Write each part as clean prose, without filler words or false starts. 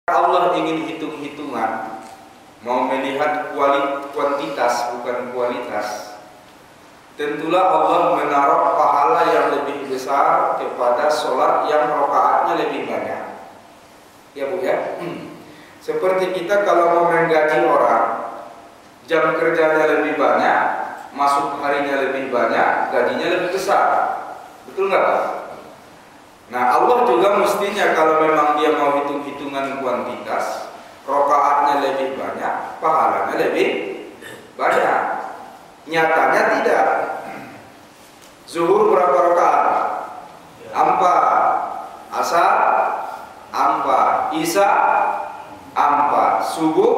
Allah ingin hitung-hitungan, mau melihat kuantitas bukan kualitas, tentulah Allah menaruh pahala yang lebih besar kepada sholat yang rakaatnya lebih banyak. Ya Bu ya. Seperti kita kalau mau menggaji orang, jam kerjanya lebih banyak, masuk harinya lebih banyak, gajinya lebih besar. Betul nggak Pak? Nah Allah juga mestinya kalau memang dia mau hitung-hitungan kuantitas, rakaatnya lebih banyak, pahalanya lebih banyak. Nyatanya tidak. Zuhur berapa rakaat? 4. Asar 4. Isya 4. Subuh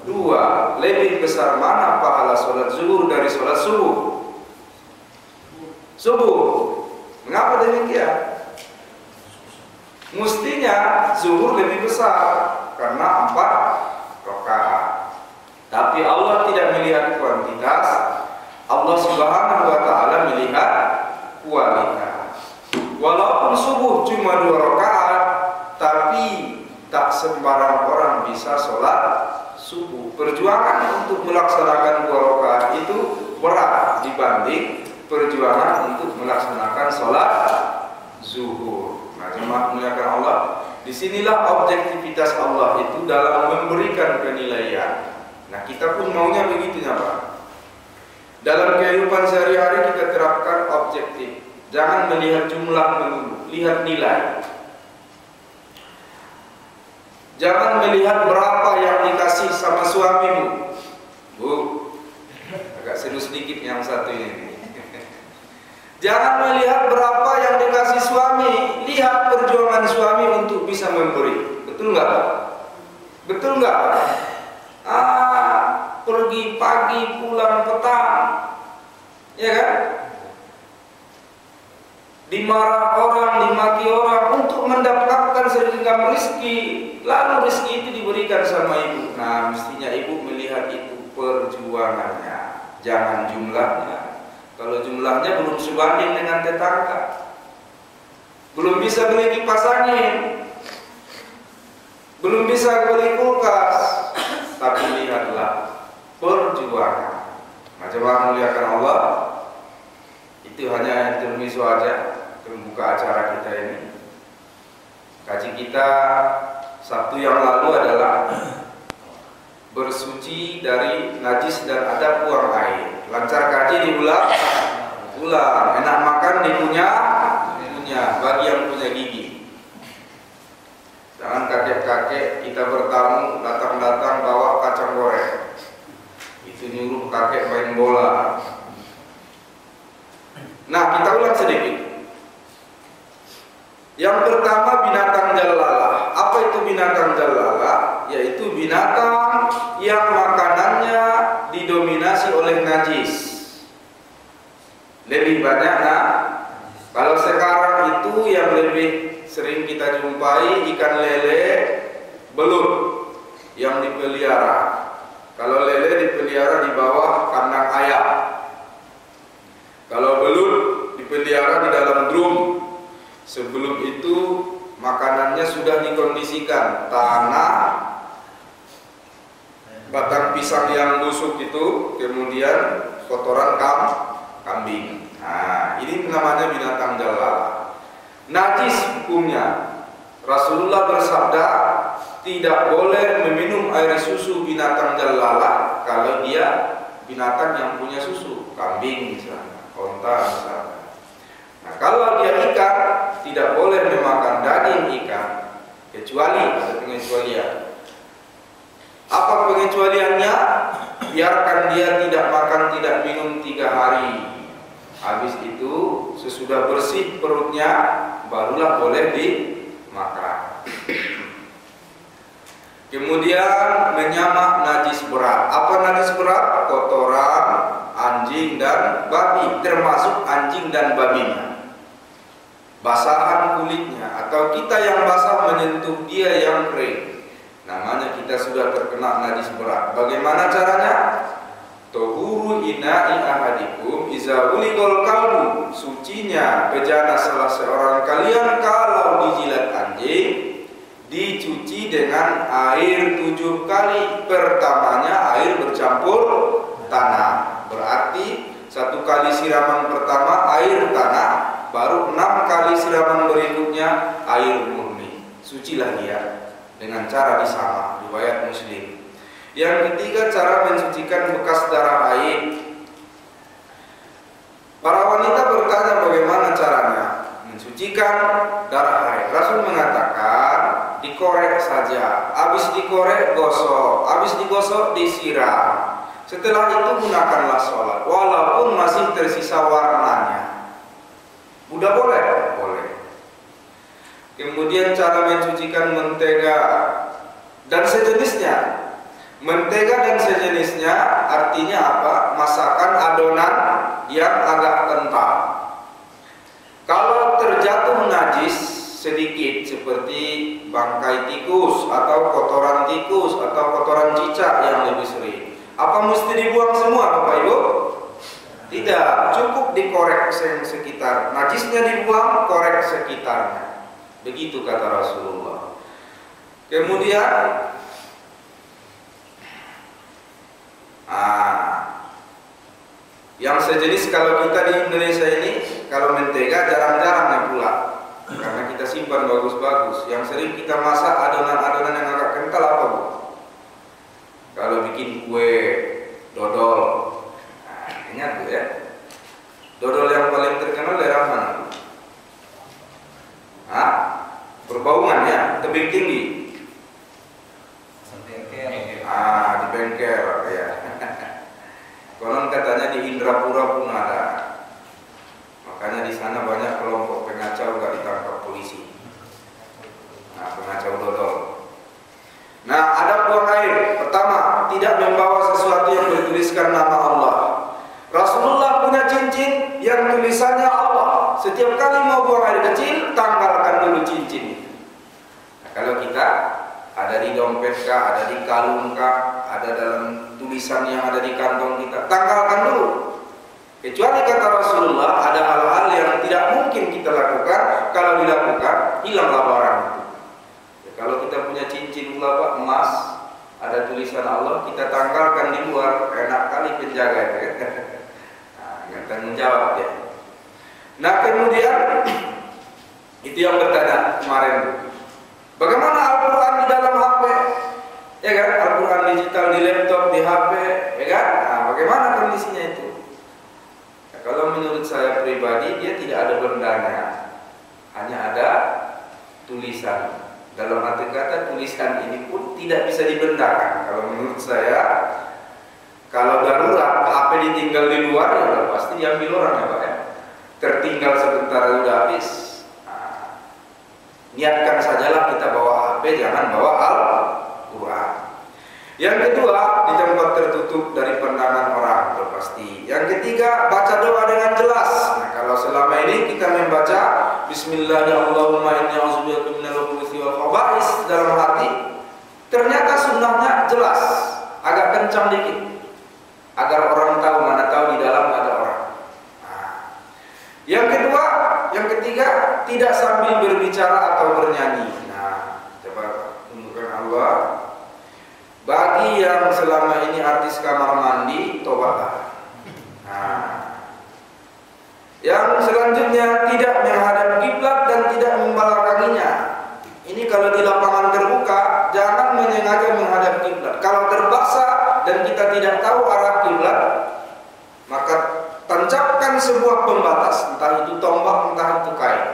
2. Lebih besar mana pahala sholat zuhur dari sholat subuh? Subuh. Mengapa demikian? Mestinya zuhur lebih besar karena 4 rakaat. Tapi Allah tidak melihat kuantitas, Allah Subhanahu wa taala melihat kualitas. Walaupun subuh cuma 2 rakaat, tapi tak sembarang orang bisa sholat subuh. Perjuangan untuk melaksanakan 2 rakaat itu berat dibanding perjuangan untuk melaksanakan sholat zuhur. Nah, jemaah muliakan Allah, disinilah objektivitas Allah itu dalam memberikan penilaian. Nah, kita pun maunya begitu ya Pak. Dalam kehidupan sehari-hari kita terapkan objektif. Jangan melihat jumlah melulu, lihat nilai. Jangan melihat berapa yang dikasih sama suamimu. Bu, agak seru sedikit yang satu ini. Jangan melihat berapa yang dikasih suami, lihat perjuangan suami untuk bisa memberi. Betul nggak Pak? Betul nggak Pak? Pergi pagi pulang petang, ya kan? Dimarah orang, dimaki orang untuk mendapatkan segenggam rezeki, lalu rezeki itu diberikan sama ibu. Nah, mestinya ibu melihat itu perjuangannya, jangan jumlahnya. Kalau jumlahnya belum sebanding dengan tetangga, belum bisa beli kipas angin, belum bisa beli kulkas, tapi lihatlah perjuangan. Jemaah muliakan Allah, itu hanya intermezzo aja pembuka acara kita ini. Kaji kita Sabtu yang lalu adalah bersuci dari najis dan ada buang air. Lancar kaji diulang, enak makan dipunya, bagi yang punya gigi. Jangan kakek-kakek kita bertamu datang bawa kacang goreng, itu nyuruh kakek main bola. Nah, kita ulang sedikit. Yang pertama binatang jalalah. Apa itu binatang jalalah? Yaitu binatang yang makanannya didominasi oleh najis. Lebih banyak kalau sekarang itu yang lebih sering kita jumpai ikan lele belut yang dipelihara. Kalau lele dipelihara di bawah kandang ayam. Kalau belut dipelihara di dalam drum. Sebelum itu makanannya sudah dikondisikan, tanah, batang pisang yang busuk itu, kemudian kotoran kambing. Nah, ini namanya binatang jalalah. Najis hukumnya. Rasulullah bersabda, tidak boleh meminum air susu binatang jalalah kalau dia binatang yang punya susu, kambing misalnya, onta misalnya. Nah, kalau dia ikan, tidak boleh memakan daging ikan, kecuali ada pengecualian. Apa pengecualiannya? Biarkan dia tidak makan, tidak minum 3 hari. Habis itu sesudah bersih perutnya, barulah boleh dimakan. Kemudian menyamak najis berat. Apa najis berat? Kotoran anjing dan babi, termasuk anjing dan babinya. Basahan kulitnya, atau kita yang basah menyentuh dia yang kering, namanya kita sudah terkena najis berat. Bagaimana caranya? Tuhuru ina'i ahadikum iza uligol kalbu. Sucinya bejana salah seorang kalian kalau dijilat anjing, dicuci dengan air 7 kali. Pertamanya air bercampur tanah, berarti 1 kali siraman pertama air tanah, baru 6 kali siraman berikutnya air murni. Sucilah dia dengan cara disama, riwayat Muslim. Yang ketiga, cara mensucikan bekas darah haid. Para wanita bertanya bagaimana caranya mensucikan darah haid. Rasul mengatakan dikorek saja, habis dikorek gosok, habis digosok disiram. Setelah itu gunakanlah sholat, walaupun masih tersisa warnanya. Udah boleh? Boleh. Kemudian cara mencucikan mentega dan sejenisnya. Mentega dan sejenisnya artinya apa? Masakan adonan yang agak kental. Kalau terjatuh najis sedikit seperti bangkai tikus atau kotoran tikus atau kotoran cicak yang lebih sering, apa mesti dibuang semua, Bapak Ibu? Tidak, cukup dikorek sekitar. Najisnya dibuang, korek sekitarnya. Begitu kata Rasulullah. Kemudian yang sejenis kalau kita di Indonesia ini, kalau mentega jarang-jarang ya pula, karena kita simpan bagus-bagus. Yang sering kita masak adonan-adonan yang agak kental apa, Bu? Kalau bikin kue, dodol. Ingat, Bu, ya? Dodol yang paling terkenal daerah mana? Berbaungan ya, tebing tinggi. Di bengkel ya. Konon katanya di Indrapura pun ada. Makanya di sana banyak kelompok pengacau gak ditangkap polisi. Pengacau dodol. Nah, ada buang air. Pertama, tidak membawa sesuatu yang bertuliskan nama Allah. Rasulullah punya cincin yang tulisannya Allah. Setiap kali mau buang air kecil, tanggalkan dulu cincin. Nah, kalau kita ada di dompet kah, ada di kalung kah, ada dalam tulisan yang ada di kantong kita, tanggalkan dulu. Kecuali kata Rasulullah, ada hal-hal yang tidak mungkin kita lakukan. Kalau dilakukan, hilanglah barang itu. Ya, kalau kita punya cincin Pak, emas, ada tulisan Allah, kita tanggalkan di luar, enak kali penjaga itu. Nggak tanggung jawab ya. Nah, kemudian itu yang bertanya kemarin, bagaimana Al-Quran di dalam HP? Ya kan, Al-Quran digital di laptop, di HP, ya kan? Nah, bagaimana kondisinya itu? Nah, kalau menurut saya pribadi, dia tidak ada bendanya, hanya ada tulisan. Dalam arti kata, tulisan ini pun tidak bisa dibendakan. Kalau menurut saya, kalau darurat HP ditinggal di luar, ya pasti diambil orang ya Pak ya. Tertinggal sebentar sudah habis. Niatkan sajalah kita bawa HP, jangan bawa Al-Quran. Yang kedua, di tempat tertutup dari pandangan orang, pasti. Yang ketiga, baca doa dengan jelas. Nah, kalau selama ini kita membaca Bismillahirrahmanirrahim dalam hati, ternyata sunnahnya jelas, agak kencang dikit, agar orang tahu, mana tahu di dalam ada orang. Yang kedua, yang ketiga, tidak sambil berbicara atau bernyanyi. Nah, coba tunjukkan Allah. Bagi yang selama ini artis kamar mandi, tobatlah. Nah, yang selanjutnya, tidak menghadap kiblat dan tidak membelakanginya. Ini kalau di lapangan terbuka, jangan menyengaja menghadap kiblat. Kalau terpaksa dan kita tidak tahu arah kiblat, maka tancapkan sebuah pembatas, entah itu tombak, entah itu kain.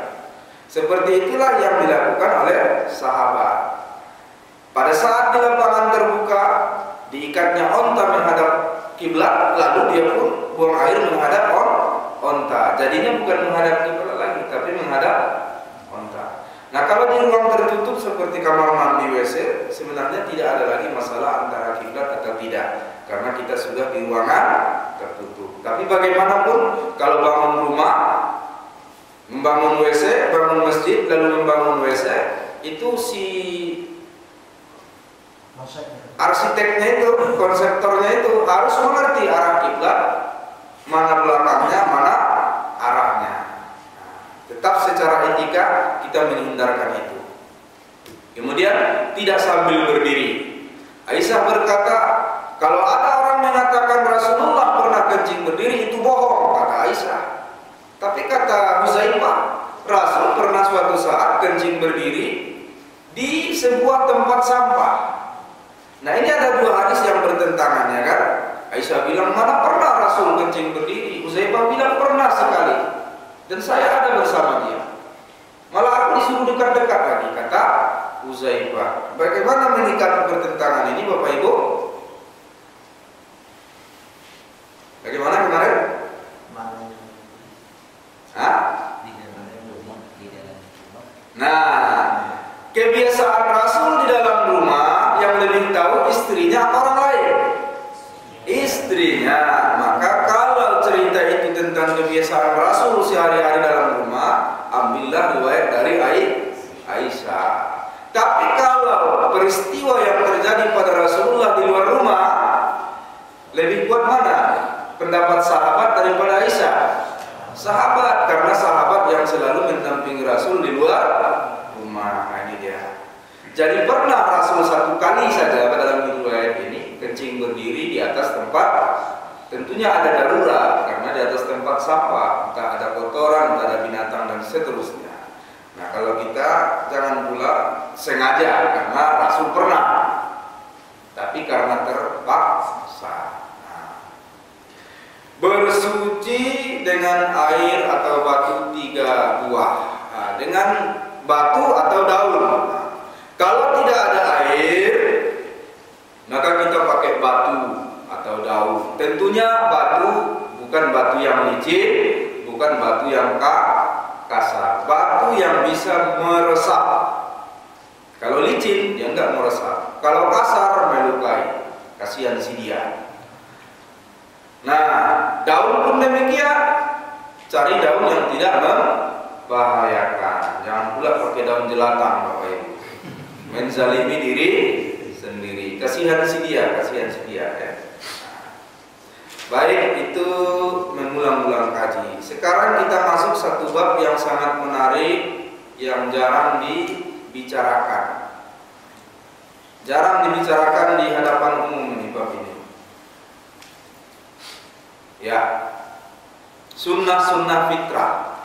Seperti itulah yang dilakukan oleh sahabat. Pada saat di lapangan terbuka, diikatnya onta menghadap kiblat, lalu dia pun buang air menghadap onta. Jadinya bukan menghadap kiblat lagi, tapi menghadap onta. Nah, kalau di ruang tertutup seperti kamar mandi, WC, sebenarnya tidak ada lagi masalah antara kiblat atau tidak, karena kita sudah di ruangan tertutup. Tapi bagaimanapun, kalau bangun rumah, membangun WC, bangun masjid, lalu membangun WC, itu si arsiteknya itu, konseptornya itu harus mengerti arah kiblat, mana belakangnya, mana arahnya. Tetap secara etika kita menghindarkan itu. Kemudian tidak sambil berdiri. Aisyah berkata, kalau ada orang mengatakan Rasulullah pernah kencing berdiri, itu bohong, kata Aisyah. Tapi kata Huzaifah, Rasul pernah suatu saat kencing berdiri di sebuah tempat sampah. Nah, ini ada dua hadis yang bertentangan, ya kan? Aisyah bilang, mana pernah Rasul kencing berdiri? Huzaifah bilang, pernah sekali. Dan saya ada bersama dia. Malah aku disuruh dekat-dekat lagi, kata Huzaifah. Bagaimana menyikapi pertentangan ini, Bapak Ibu? Bagaimana kemarin? Hah? Nah, kebiasaan Rasul di dalam rumah yang lebih tahu istrinya atau orang lain? Istrinya. Maka kalau cerita itu tentang kebiasaan Rasul sehari-hari dalam rumah, ambillah riwayat dari Aisyah. Tapi kalau peristiwa yang terjadi pada Rasulullah di luar rumah, lebih kuat mana pendapat sahabat daripada Aisyah? Sahabat, karena sahabat yang selalu mendampingi Rasul di luar rumah. Ini dia. Jadi pernah Rasul satu kali saja dalam riwayat ini kencing berdiri di atas tempat, tentunya ada darurat karena di atas tempat sampah, entah ada kotoran, entah ada binatang dan seterusnya. Nah, kalau kita jangan pula sengaja karena Rasul pernah, tapi karena terpaksa. Bersuci dengan air atau batu 3 buah, dengan batu atau daun. Kalau tidak ada air, maka kita pakai batu atau daun. Tentunya batu, bukan batu yang licin, bukan batu yang kasar, batu yang bisa meresap. Kalau licin dia enggak meresap, kalau kasar melukai, kasihan si dia. Nah, daun pun demikian. Cari daun yang tidak membahayakan. Jangan pula pakai daun jelatang, Bapak Ibu. Menzalimi diri sendiri. Kasihan si dia ya. Baik, itu mengulang-ulang kaji. Sekarang kita masuk satu bab yang sangat menarik, yang jarang dibicarakan. Jarang dibicarakan di hadapan umum ini bab ini. Ya, sunnah-sunnah fitrah,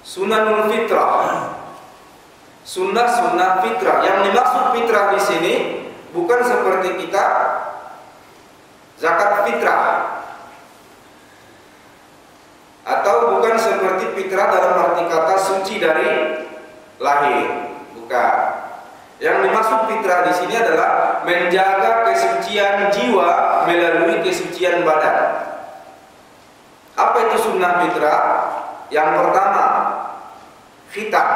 sunanul fitrah, sunnah-sunnah fitrah. Yang dimaksud fitrah di sini bukan seperti kita zakat fitrah, atau bukan seperti fitrah dalam arti kata suci dari lahir, bukan. Yang dimaksud fitrah di sini adalah menjaga kesucian jiwa melalui kesucian badan. Apa itu sunnah fitrah? Yang pertama, khitan,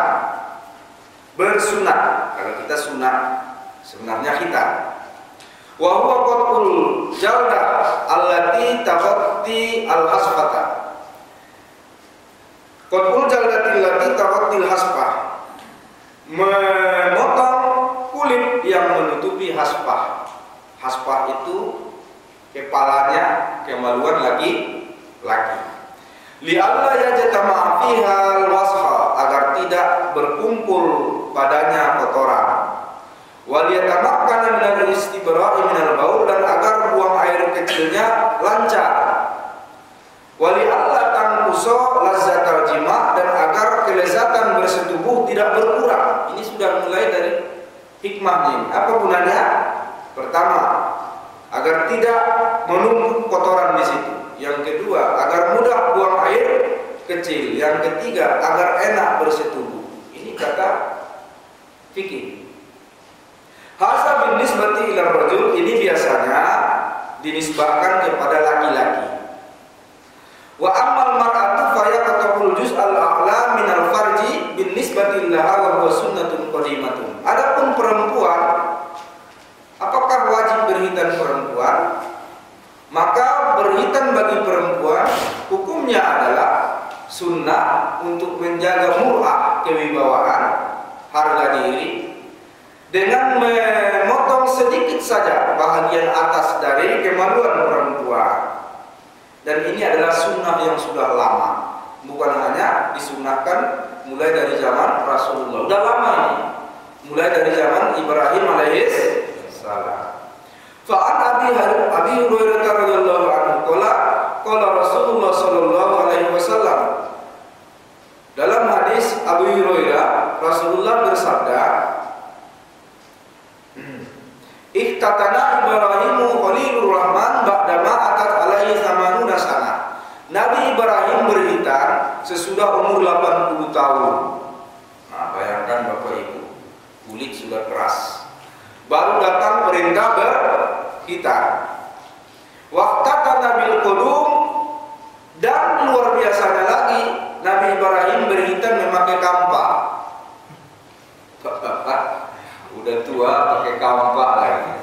bersunat. Kalau kita sunat, sebenarnya khitan. Wa huwa qatul jaldah allati taqatti al-hasfata. Qatul jaldati allati taqatti al-hasfah. Memotong kulit yang menutupi hasfah. Hasfah itu kepalanya, kemaluan laki-laki. Li'alla yajtama'a fiha al-washa, agar tidak berkumpul padanya kotoran. Wa liyatamakkana min al-istibra'i min al-baul, dan agar buang air kecilnya lancar. Wa li'alla tanqusa lazzatal jima', dan agar kelezatan bersetubuh tidak berkurang. Ini sudah mulai dari hikmahnya. Apa gunanya? Pertama, agar tidak menumpuk kotoran di situ. Yang kedua, agar mudah buang air kecil. Yang ketiga, agar enak bersetubuh. Ini kata fikih. Hasa bin nisbati ila rajul, ini biasanya dinisbahkan kepada laki-laki. Wa ammal mar'atu fa yaqtul juz' al-a'la min al-farji bin nisbati laha wa huwa sunnatun qadimatun. Adapun perempuan, apakah wajib berhitan perempuan? Maka berhitan bagi perempuan hukumnya adalah sunnah untuk menjaga mur'ah, kewibawaan, harga diri, dengan memotong sedikit saja bahagian atas dari kemaluan perempuan. Dan ini adalah sunnah yang sudah lama, bukan hanya disunnahkan mulai dari zaman Rasulullah. Sudah lama ini. mulai dari zaman Ibrahim alaihis salam. Fa'an Abi Hurairah radhiyallahu anhu qala Rasulullah sallallahu alaihi wasallam. Dalam hadis Abu Hurairah, Rasulullah bersabda, "Ihtatana Ibrahimu Khalilur Rahman ba'dama atat alaihi samanuna sana." Nabi Ibrahim berhitan sesudah umur 80 tahun. Nah, bayangkan Bapak Ibu, kulit sudah keras. Baru datang perintah berhitan. Waqtata Nabil Qudum, dan luar biasanya lagi Nabi Ibrahim berhitan memakai kampak. Udah tua pakai kampak lagi.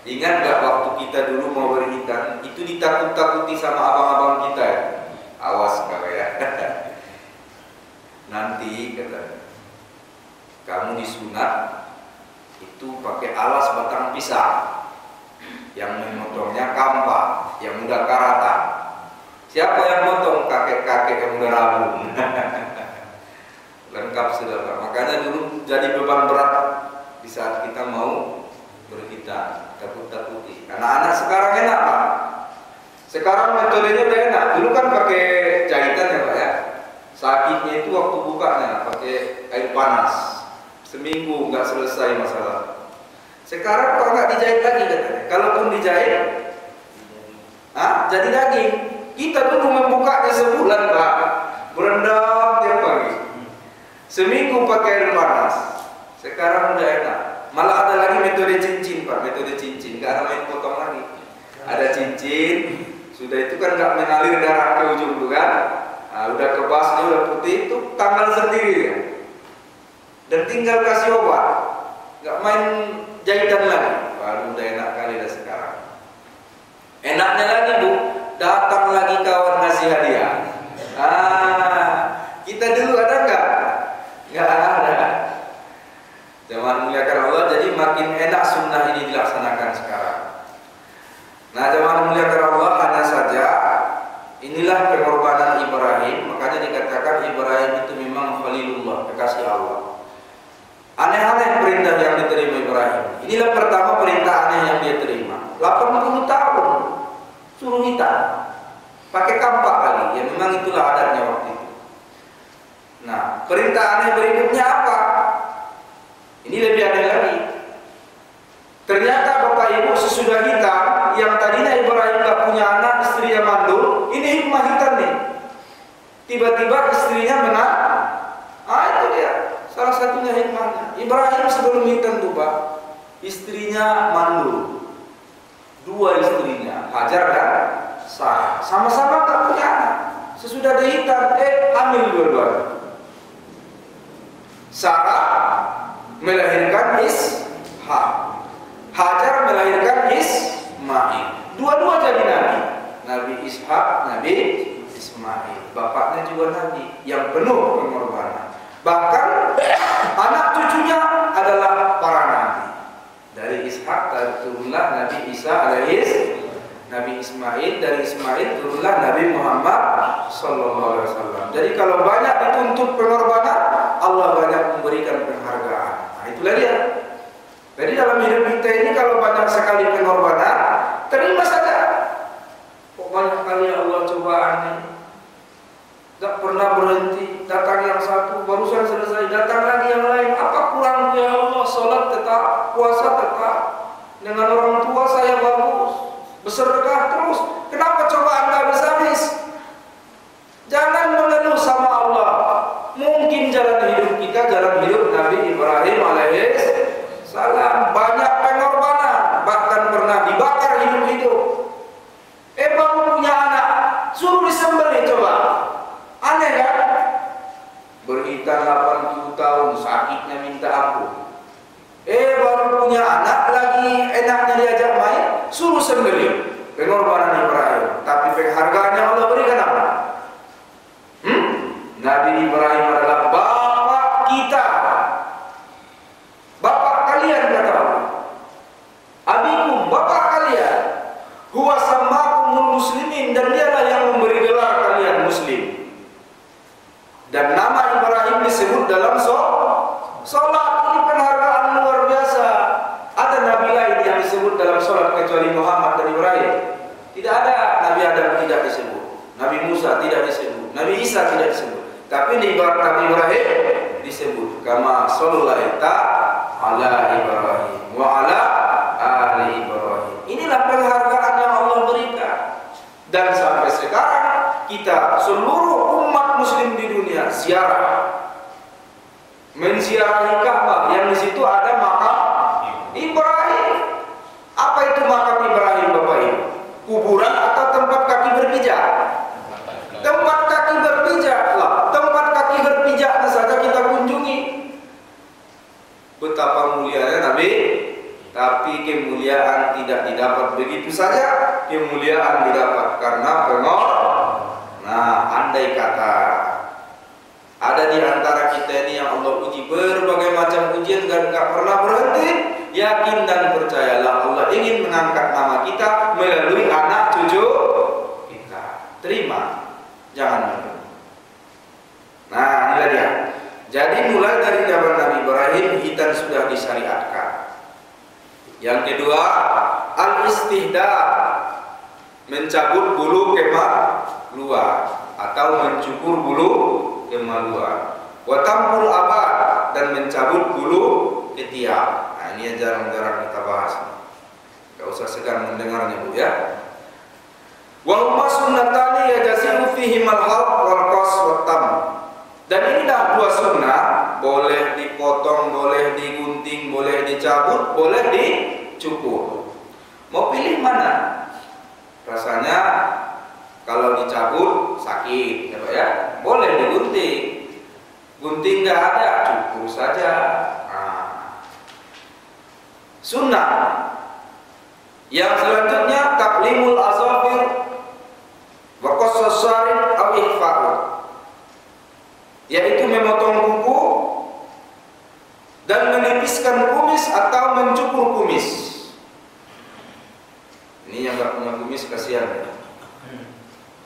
Ingat gak waktu kita dulu mau berhitan, itu ditakut-takuti sama abang-abang kita ya? Awas kau ya. Nanti kata, kamu disunat itu pakai alas batang pisang, yang memotongnya kampak, yang mudah karatan. Siapa yang motong? Kakek-kakek yang mudah rabun. Lengkap saudara. Makanya dulu jadi beban berat di saat kita mau berhitan, takut-takuti. Anak-anak sekarang enak Pak. Sekarang metodenya udah enak. Dulu kan pakai jahitan ya Pak ya. Sakitnya itu waktu bukanya pakai air panas. Seminggu nggak selesai masalah. Sekarang kalau nggak dijahit lagi katanya. Kalaupun dijahit, jadi daging. Kita dulu membukanya sebulan Pak, berendam tiap pagi. Seminggu pakai air panas. Sekarang udah enak. Malah ada lagi metode cincin Pak, metode cincin. Nggak ada main potong lagi. Ada cincin, sudah itu kan nggak mengalir darah ke ujung tuh kan. Nah, udah kebasnya udah putih itu tanggal sendiri ya. Dan tinggal kasih obat, nggak main jahitan lagi. Baru udah enak kali dah sekarang. Enaknya lagi Bu, datang lagi kawan ngasih hadiah. Kita dulu ada nggak? Nggak ada. Zaman muliakan Allah, jadi makin enak sunnah ini dilaksanakan sekarang. Nah, zaman muliakan Allah hanya saja inilah pengorbanan Ibrahim. Makanya dikatakan Ibrahim itu memang Khalilullah, kekasih Allah. Aneh-aneh perintah yang diterima Ibrahim. Inilah pertama perintah aneh yang dia terima. 80 tahun suruh hitam, pakai kampak lagi. Ya memang itulah adatnya waktu itu. Nah, perintah aneh berikutnya apa? Ini lebih aneh lagi. Ternyata Bapak Ibu sesudah hitam, yang tadinya Ibrahim gak punya anak, istrinya mandul, ini hikmah hitam nih. Tiba-tiba istrinya menang. Itu dia. Salah satunya hikmahnya. Ibrahim sebelum hitam tuh Pak, istrinya mandul. 2 istrinya, Hajar dan Sarah. Sama-sama tak punya anak. Sesudah dihitam, hamil dua-duanya. Sarah melahirkan Ishak. Hajar melahirkan Ismail. Dua-dua jadi nabi. Nabi Ishak, Nabi Ismail. Bapaknya juga nabi yang penuh pengorbanan. Bahkan anak cucunya adalah para nabi. Dari Ishak turunlah Nabi Isa alaihis, Nabi Ismail, dari Ismail turunlah Nabi Muhammad sallallahu alaihi wasallam. Jadi kalau banyak dituntut pengorbanan, Allah banyak memberikan penghargaan. Nah, itulah dia. Jadi dalam hidup kita ini kalau banyak sekali pengorbanan, terima saja. Kok banyak kali Allah cobaan ini, gak pernah berhenti. Datang yang satu, barusan selesai, datang lagi yang lain. Apa kurang ya Allah? Sholat tetap, puasa tetap, dengan orang tua saya bagus, bersedekah terus. Kenapa cobaan gak habis-habis? Jangan mengeluh sama Allah. Mungkin jalan hidup kita, jalan hidup Nabi Ibrahim alaihis salam, banyak pengorbanan, bahkan pernah dibakar hidup-hidup. Baru punya anak, suruh disembelih coba. Aneh kan? Berhitan 80 tahun, sakitnya minta ampun. Baru punya anak lagi, enaknya diajak main, suruh sembelih. Pengorbanan Ibrahim. Tapi penghargaan Musa tidak disebut, Nabi Isa tidak disebut, tapi di Nabi Ibrahim disebut. Kama shallaita ala Ibrahim wa ala ali Ibrahim. Inilah penghargaan yang Allah berikan. Dan sampai sekarang kita seluruh umat muslim di dunia ziarah, menziarahi Ka'bah yang di situ ada makam Ibrahim. Apa itu makam Ibrahim, Bapak Ibu? Kuburan atau tempat kaki berpijak? Tempat kaki berpijak lah. Tempat kaki berpijaknya saja kita kunjungi. Betapa mulianya Nabi, tapi kemuliaan tidak didapat begitu saja. Kemuliaan didapat karena pengorbanan. Nah, andai kata ada di antara kita ini yang Allah uji berbagai macam ujian dan gak pernah berhenti, yakin dan percayalah Allah ingin mengangkat nama kita melalui anak cucu kita. Terima, jangan menunggu. Nah, inilah dia. Jadi mulai dari zaman Nabi Ibrahim hitan sudah disyariatkan. Yang kedua, al-istihdah, mencabut bulu kemah luar atau mencukur bulu kemaluan. Wa tampul abad, dan mencabut bulu ketiak. Nah, ini yang jarang-jarang kita bahas. Gak usah segan mendengarnya, Bu, ya. Wa huma sunnatani yajasi'u fihi al-halq wal qas wa tam. Dan inilah dua sunnah, boleh dipotong, boleh digunting, boleh dicabut, boleh dicukur. Mau pilih mana? Rasanya kalau dicabut sakit, ya Pak ya. Boleh digunting. Gunting nggak ada, cukur saja. Nah. Sunnah. Yang selanjutnya taklimul azafir wa qassas syarib aw ihfa'u, yaitu memotong kuku dan menipiskan kumis atau mencukur kumis. Ini yang nggak punya kumis kasihan ya.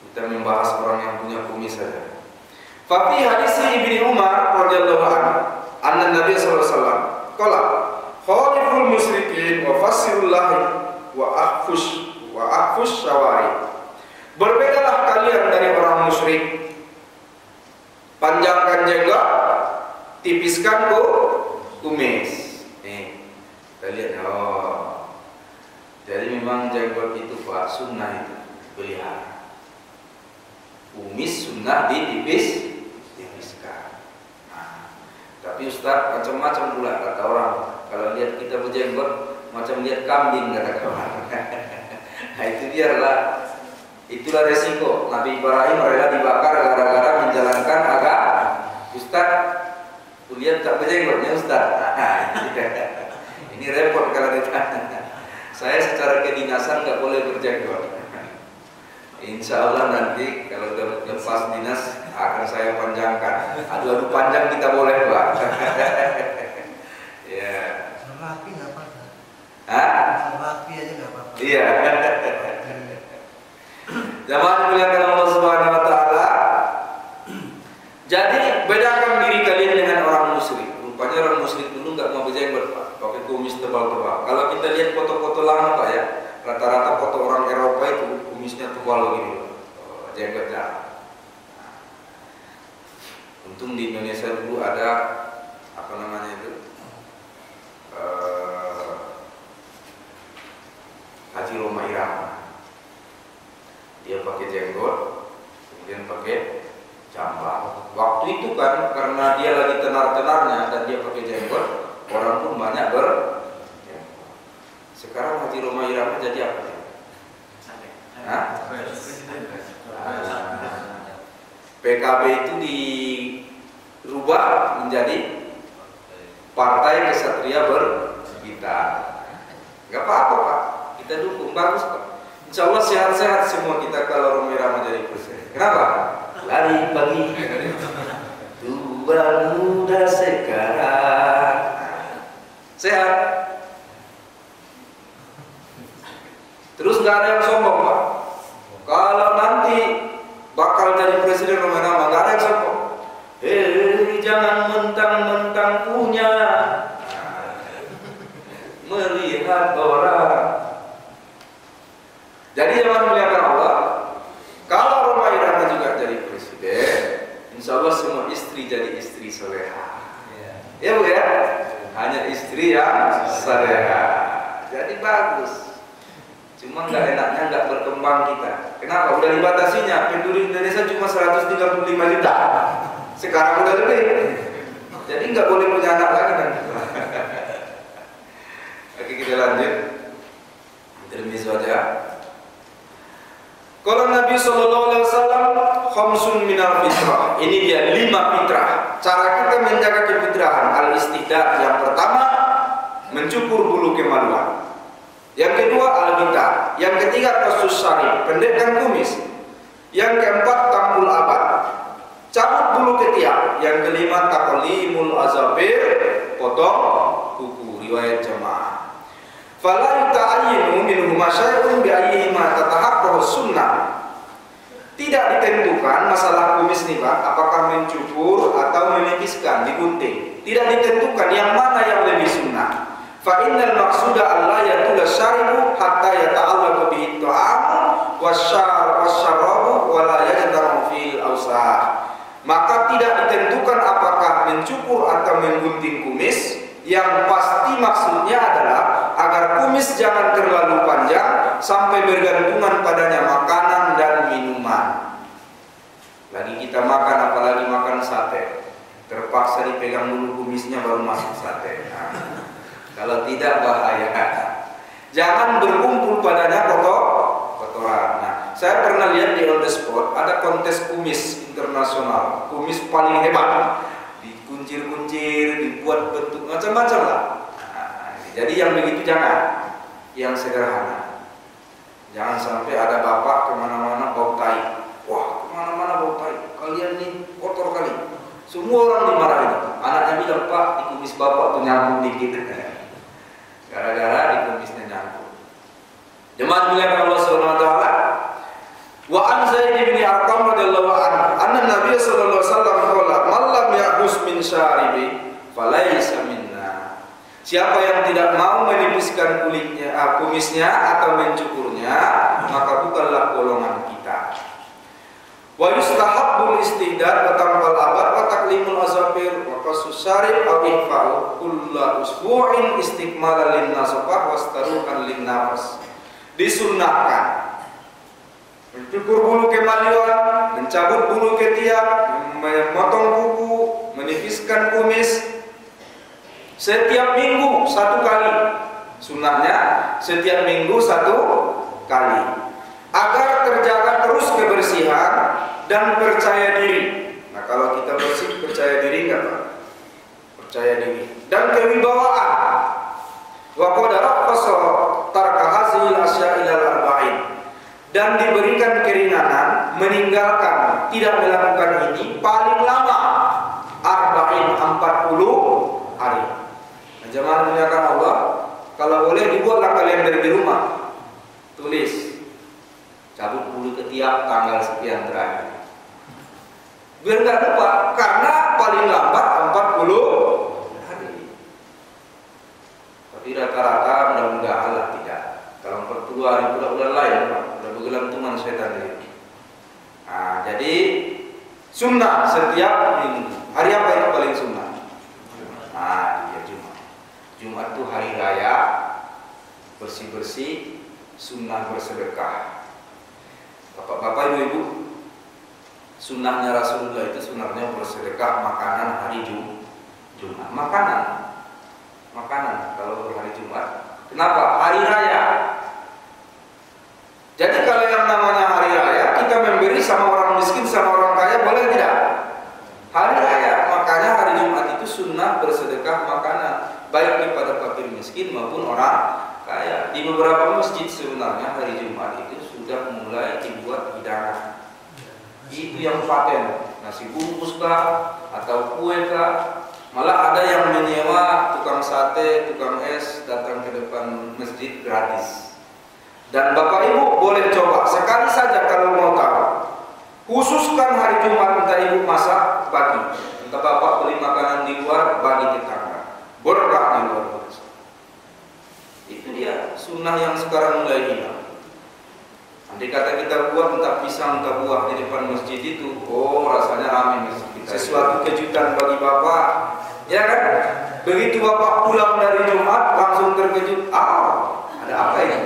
Kita membahas orang yang punya kumis saja. Fa fi hadis Ibnu Umar radhiyallahu anhu, anna Nabi sallallahu alaihi wasallam qala khaliful musyrikin wa fassirullah wa ahfush syawari. Berbedalah kalian dari orang musyrik. Panjangkan jenggot, tipiskan kumis. Nih, kita lihat. Oh, jadi memang jenggot itu Pak sunnah itu pelihara. Kumis sunnah tipiskan. Nah, tapi Ustaz macam-macam pula kata orang. Kalau lihat kita berjenggot macam lihat kambing kata orang. Nah, itu biarlah. Itulah resiko. Nabi Ibrahim rela dibakar gara-gara menjalankan agama. Ustaz, lihat tak berjenggotnya Ustaz. Nah, ini repot kalau ditanya. Saya secara kedinasan nggak boleh berjenggot. Insya Allah nanti kalau lepas dinas akan saya panjangkan. Adu-adu panjang kita boleh Pak. Ya. Laki nggak apa-apa. Hah? Laki aja nggak apa-apa. Iya. Jamaah dimuliakan Allah Subhanahu Wa Taala. Jadi bedakan diri kalian dengan orang musyrik. Rupanya orang musyrik dulu nggak mau berjenggot Pak, pakai kumis tebal-tebal. Kalau kita lihat foto-foto lama Pak ya, rata-rata foto orang Eropa itu kumisnya tebal begini, jenggotnya. Untung di Indonesia dulu ada apa namanya itu Haji Roma Irama. Dia pakai jenggot, kemudian pakai jambang. Waktu itu kan karena dia lagi tenar-tenarnya dan dia pakai jenggot, orang pun banyak berjenggot. Sekarang Haji Roma Irama jadi apa ya? Hah? PKB itu dirubah menjadi Partai Kesatria Berbintang. Gak apa-apa Pak, kita dukung, bagus Pak. Insya Allah sehat-sehat semua kita kalau Roma Irama jadi presiden. Kenapa? Lari pagi, tua muda sekarang, sehat. Terus nggak ada yang sombong Pak. Kalau nanti bakal jadi presiden Roma Irama, nggak ada yang sombong. Jangan mentang-mentang punya, melihat orang. Jadi jangan melihatkan Allah. Kalau Roma Irama juga istri yang salehah. Jadi bagus. Cuma nggak enaknya nggak berkembang kita. Kenapa? Udah dibatasinya. Penduduk Indonesia cuma 135 juta. Sekarang udah lebih. Jadi nggak boleh punya anak lagi nanti. Oke, kita lanjut. Terus saja. Kalau Nabi Sallallahu Alaihi Wasallam khamsun minal fitrah. Ini dia 5 fitrah. Cara kita menjaga kefitrahan. Al-istihdad. Yang pertama, mencukur bulu kemaluan. Yang kedua, al-bita. Yang ketiga, qasus syarib, pendekkan kumis. Yang keempat, tampul abad, cabut bulu ketiak. Yang kelima, taqlimul azabir, potong kuku. Riwayat jamaah. Fala yuta'ayyinu minhuma syai'un bi ayyihima tatahaqqaqu sunnah. Tidak ditentukan masalah kumis nih Pak, apakah mencukur atau menipiskan, digunting. Tidak ditentukan yang mana yang lebih sunnah. Fa innal maqsuda alla yatula syari'u hatta yata'allaqu bihi ta'am wasyarabu wa la yajdaru fil awsah. Maka tidak ditentukan apakah mencukur atau menggunting kumis. Yang pasti maksudnya adalah agar kumis jangan terlalu panjang sampai bergantungan padanya makanan dan minuman. Lagi kita makan, apalagi makan sate, terpaksa dipegang dulu kumisnya baru masuk sate. Nah, kalau tidak bahaya. Jangan berkumpul padanya kotoran. Nah, saya pernah lihat di on the spot ada kontes kumis internasional, kumis paling hebat. Dikuncir-kuncir, dibuat bentuk macam-macam lah. Nah, jadi yang begitu jangan, yang sederhana. Jangan sampai ada bapak kemana-mana bau tai. Wah, kemana-mana bau tai. Kalian nih kotor kali. Semua orang dimarahin. Anaknya bilang, Pak, di kumis bapak tuh nyambung dikit. Gara-gara di kumisnya nyambung. Jemaat mulia Allah Subhanahu Wa Taala. Wa an Zaid bin Arqam radhiyallahu anhu, anna Nabiy sallallahu alaihi wasallam qala, "Man lam yahus min syaribi, falaysa minna." Siapa yang tidak mau menipiskan kulitnya, kumisnya atau mencukurnya, maka bukanlah golongan kita. Wa yustahabbul istihdad wa tampal abad wa taqlimul azafir wa qasus syarib aw ihfa'u kullu usbu'in istikmalan lin nasafah wastaruhan lin nafas. Disunnahkan mencukur bulu kemaluan, mencabut bulu ketiak, memotong kuku, menipiskan kumis setiap minggu 1 kali. Sunnahnya setiap minggu 1 kali, agar terjaga terus kebersihan dan percaya diri. Nah, kalau kita bersih, percaya diri enggak Pak? Percaya diri dan kewibawaan. Wa qad raqqasa tarka hazil asya ila arba'in. Dan diberikan keringanan meninggalkan tidak melakukan ini paling lama arba'in 40 hari. Nah, jemaah muliakan Allah, kalau boleh dibuatlah kalender di rumah. Tulis cabut bulu ketiak tanggal sekian terakhir. Biar enggak lupa, karena paling lambat 40 hari. Tapi rata-rata mudah-mudahan lah tidak. Kalau 40 hari udah lain Pak. Bergelantungan setan ini. Nah, jadi sunnah setiap minggu. Hari apa yang paling sunnah? Nah, dia Jumat. Jumat itu hari raya, bersih-bersih, sunnah bersedekah. Bapak-bapak, ibu-ibu, sunnahnya Rasulullah itu sunnahnya bersedekah makanan hari Jumat. Makanan kalau hari Jumat. Kenapa? Hari raya. Jadi kalau yang namanya hari raya, kita memberi sama orang miskin, sama orang kaya, boleh tidak? Hari raya, makanya hari Jumat itu sunnah bersedekah makanan, baik kepada fakir miskin maupun orang kaya. Di beberapa masjid sebenarnya hari Jumat itu sudah mulai dibuat hidangan. Itu yang paten, nasi bungkus kah, atau kue kah. Malah ada yang menyewa tukang sate, tukang es datang ke depan masjid gratis. Dan Bapak Ibu boleh coba sekali saja kalau mau tahu. Khususkan hari Jumat, entah Ibu masak bagi, entah Bapak beli makanan di luar bagi tetangga. Berkah di luar biasa. Itu dia sunnah yang sekarang mulai hilang. Nanti kata kita buat entah pisang, entah buah di depan masjid itu, oh rasanya ramai masjid kita. Sesuatu kejutan bagi Bapak. Ya kan? Begitu bapak pulang dari Jumat langsung terkejut, ada apa ini?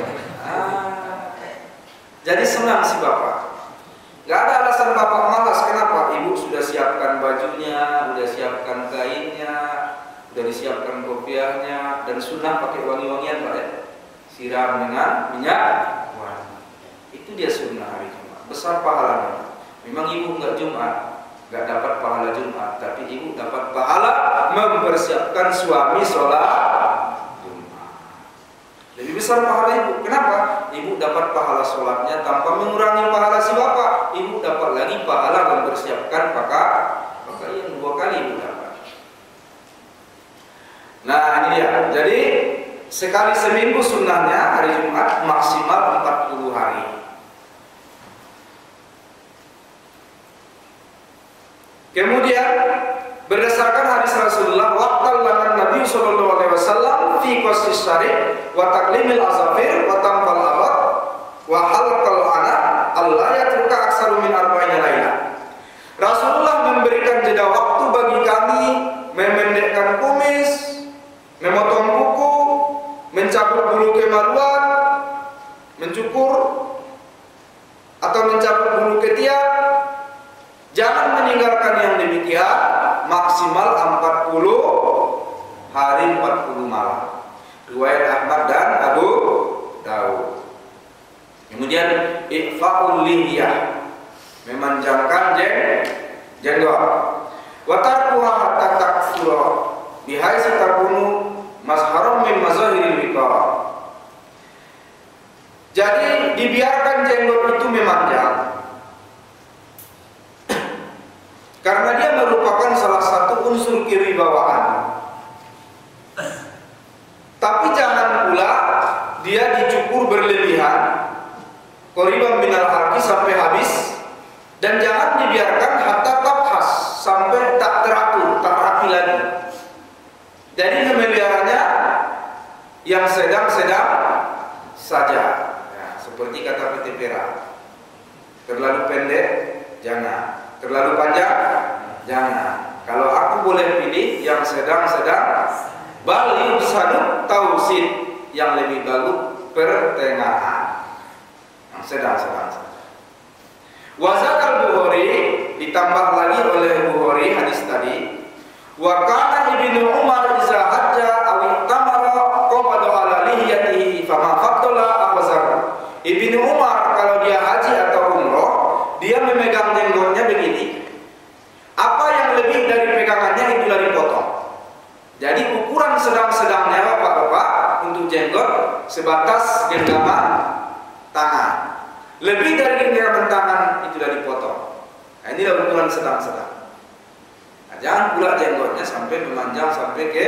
Jadi senang si bapak. Gak ada alasan bapak malas. Kenapa? Ibu sudah siapkan bajunya, sudah siapkan kainnya, sudah disiapkan kopiahnya, dan sunnah pakai wangi-wangian Pak ya. Siram dengan minyak wangi. Itu dia sunnah hari Jumat. Besar pahalanya. Memang ibu nggak Jumat, nggak dapat pahala Jumat, tapi ibu dapat pahala mempersiapkan suami sholat Jumat. Lebih besar pahala ibu. Kenapa? Ibu dapat pahala sholatnya tanpa mengurangi pahala si bapak. Ibu dapat lagi pahala mempersiapkan pakaian 2 kali ibu dapat. Nah ini dia. Jadi sekali seminggu sunnahnya hari Jumat, maksimal 40 hari. Kemudian berdasarkan hadis Rasulullah, waqtalana Nabi sallallahu alaihi wasallam fi qasis syari' wa taqlimil azafir wa tamfal abad wa halqal ana Allah yatruka aksaru min arba'ina laila. Rasulullah memberikan jeda waktu bagi kami memendekkan kumis, memotong kuku, mencabut bulu kemaluan, mencukur atau mencabut bulu ketiak. Jangan meninggalkan yang demikian maksimal 40 hari 40 malam. Riwayat Ahmad dan Abu Dawud. Kemudian ifa'ul lihiyah, memanjangkan jenggot. Wa tarkuha hatta taksura bihaitsu takunu mazharum min mazahiril wiqar. Jadi dibiarkan jenggot itu memanjang karena dia merupakan salah satu unsur kewibawaan. Tapi jangan pula dia dicukur berlebihan, qoriban minal halqi sampai habis, dan jangan dibiarkan hatta tabhas sampai tak teratur, tak rapi lagi. Jadi memeliharanya yang sedang-sedang saja. Ya, seperti kata PT Pera, terlalu pendek jangan, terlalu panjang jangan. Kalau aku boleh pilih yang sedang-sedang, bal yusanu tausid, yang lebih bagus pertengahan, yang sedang-sedang saja. Wazakal Bukhari, ditambah lagi oleh Bukhari hadis tadi, wa kana Ibnu Umar iza hajja aw tamara qabada ala lihiyatihi fama faqala akhazar. Ibnu Umar kalau dia haji atau umroh, dia memegang jenggotnya begini. Apa yang lebih dari pegangannya itulah dipotong. Jadi ukuran sedang-sedangnya bapak-bapak untuk jenggot sebatas genggaman tangan. Lebih dari genggaman tangan itulah dipotong. Nah, inilah ukuran sedang-sedang. Nah, jangan pula jenggotnya sampai memanjang sampai ke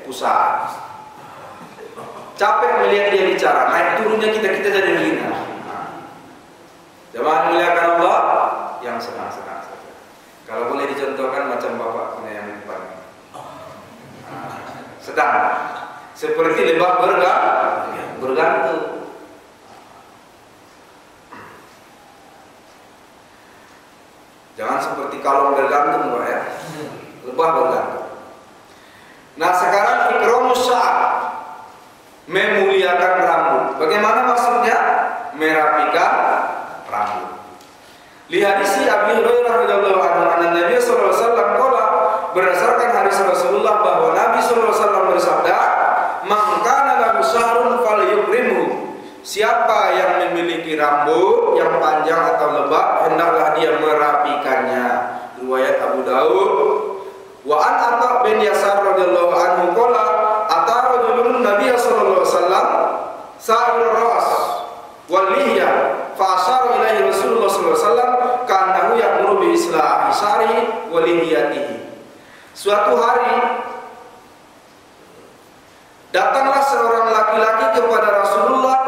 pusat. Capek melihat dia bicara, naik turunnya kita jadi hina. Jemaah muliakan Allah, yang sedang-sedang saja. Kalau boleh dicontohkan macam bapak punya yang depan. Sedang, seperti lebah bergantung. Jangan seperti kalong bergantung, Pak ya. Lebah bergantung. Nah, sekarang ikramus sya'ar, memuliakan rambut. Bagaimana maksudnya? Merapikan rambut. Lihat isi Abi Hurairah radhiyallahu anhu, Nabi sallallahu alaihi wasallam qala, berdasarkan hadis Rasulullah bahwa Nabi sallallahu alaihi wasallam bersabda, "Man kana lahu sya'run falyukrimhu." Siapa yang memiliki rambut yang panjang atau lebat, hendaklah dia merapikannya. Riwayat Abu Dawud. Wa an Atha bin Yasar radhiyallahu anhu qala, ata rajulun Nabiy sallallahu alaihi wasallam sa'ir ras wal lihya fa asyara ilaihi Rasulullah sallallahu alaihi wasallam kanahu ya'muru bi islahi syari wa lihiyatihi. Suatu hari datanglah seorang laki-laki kepada Rasulullah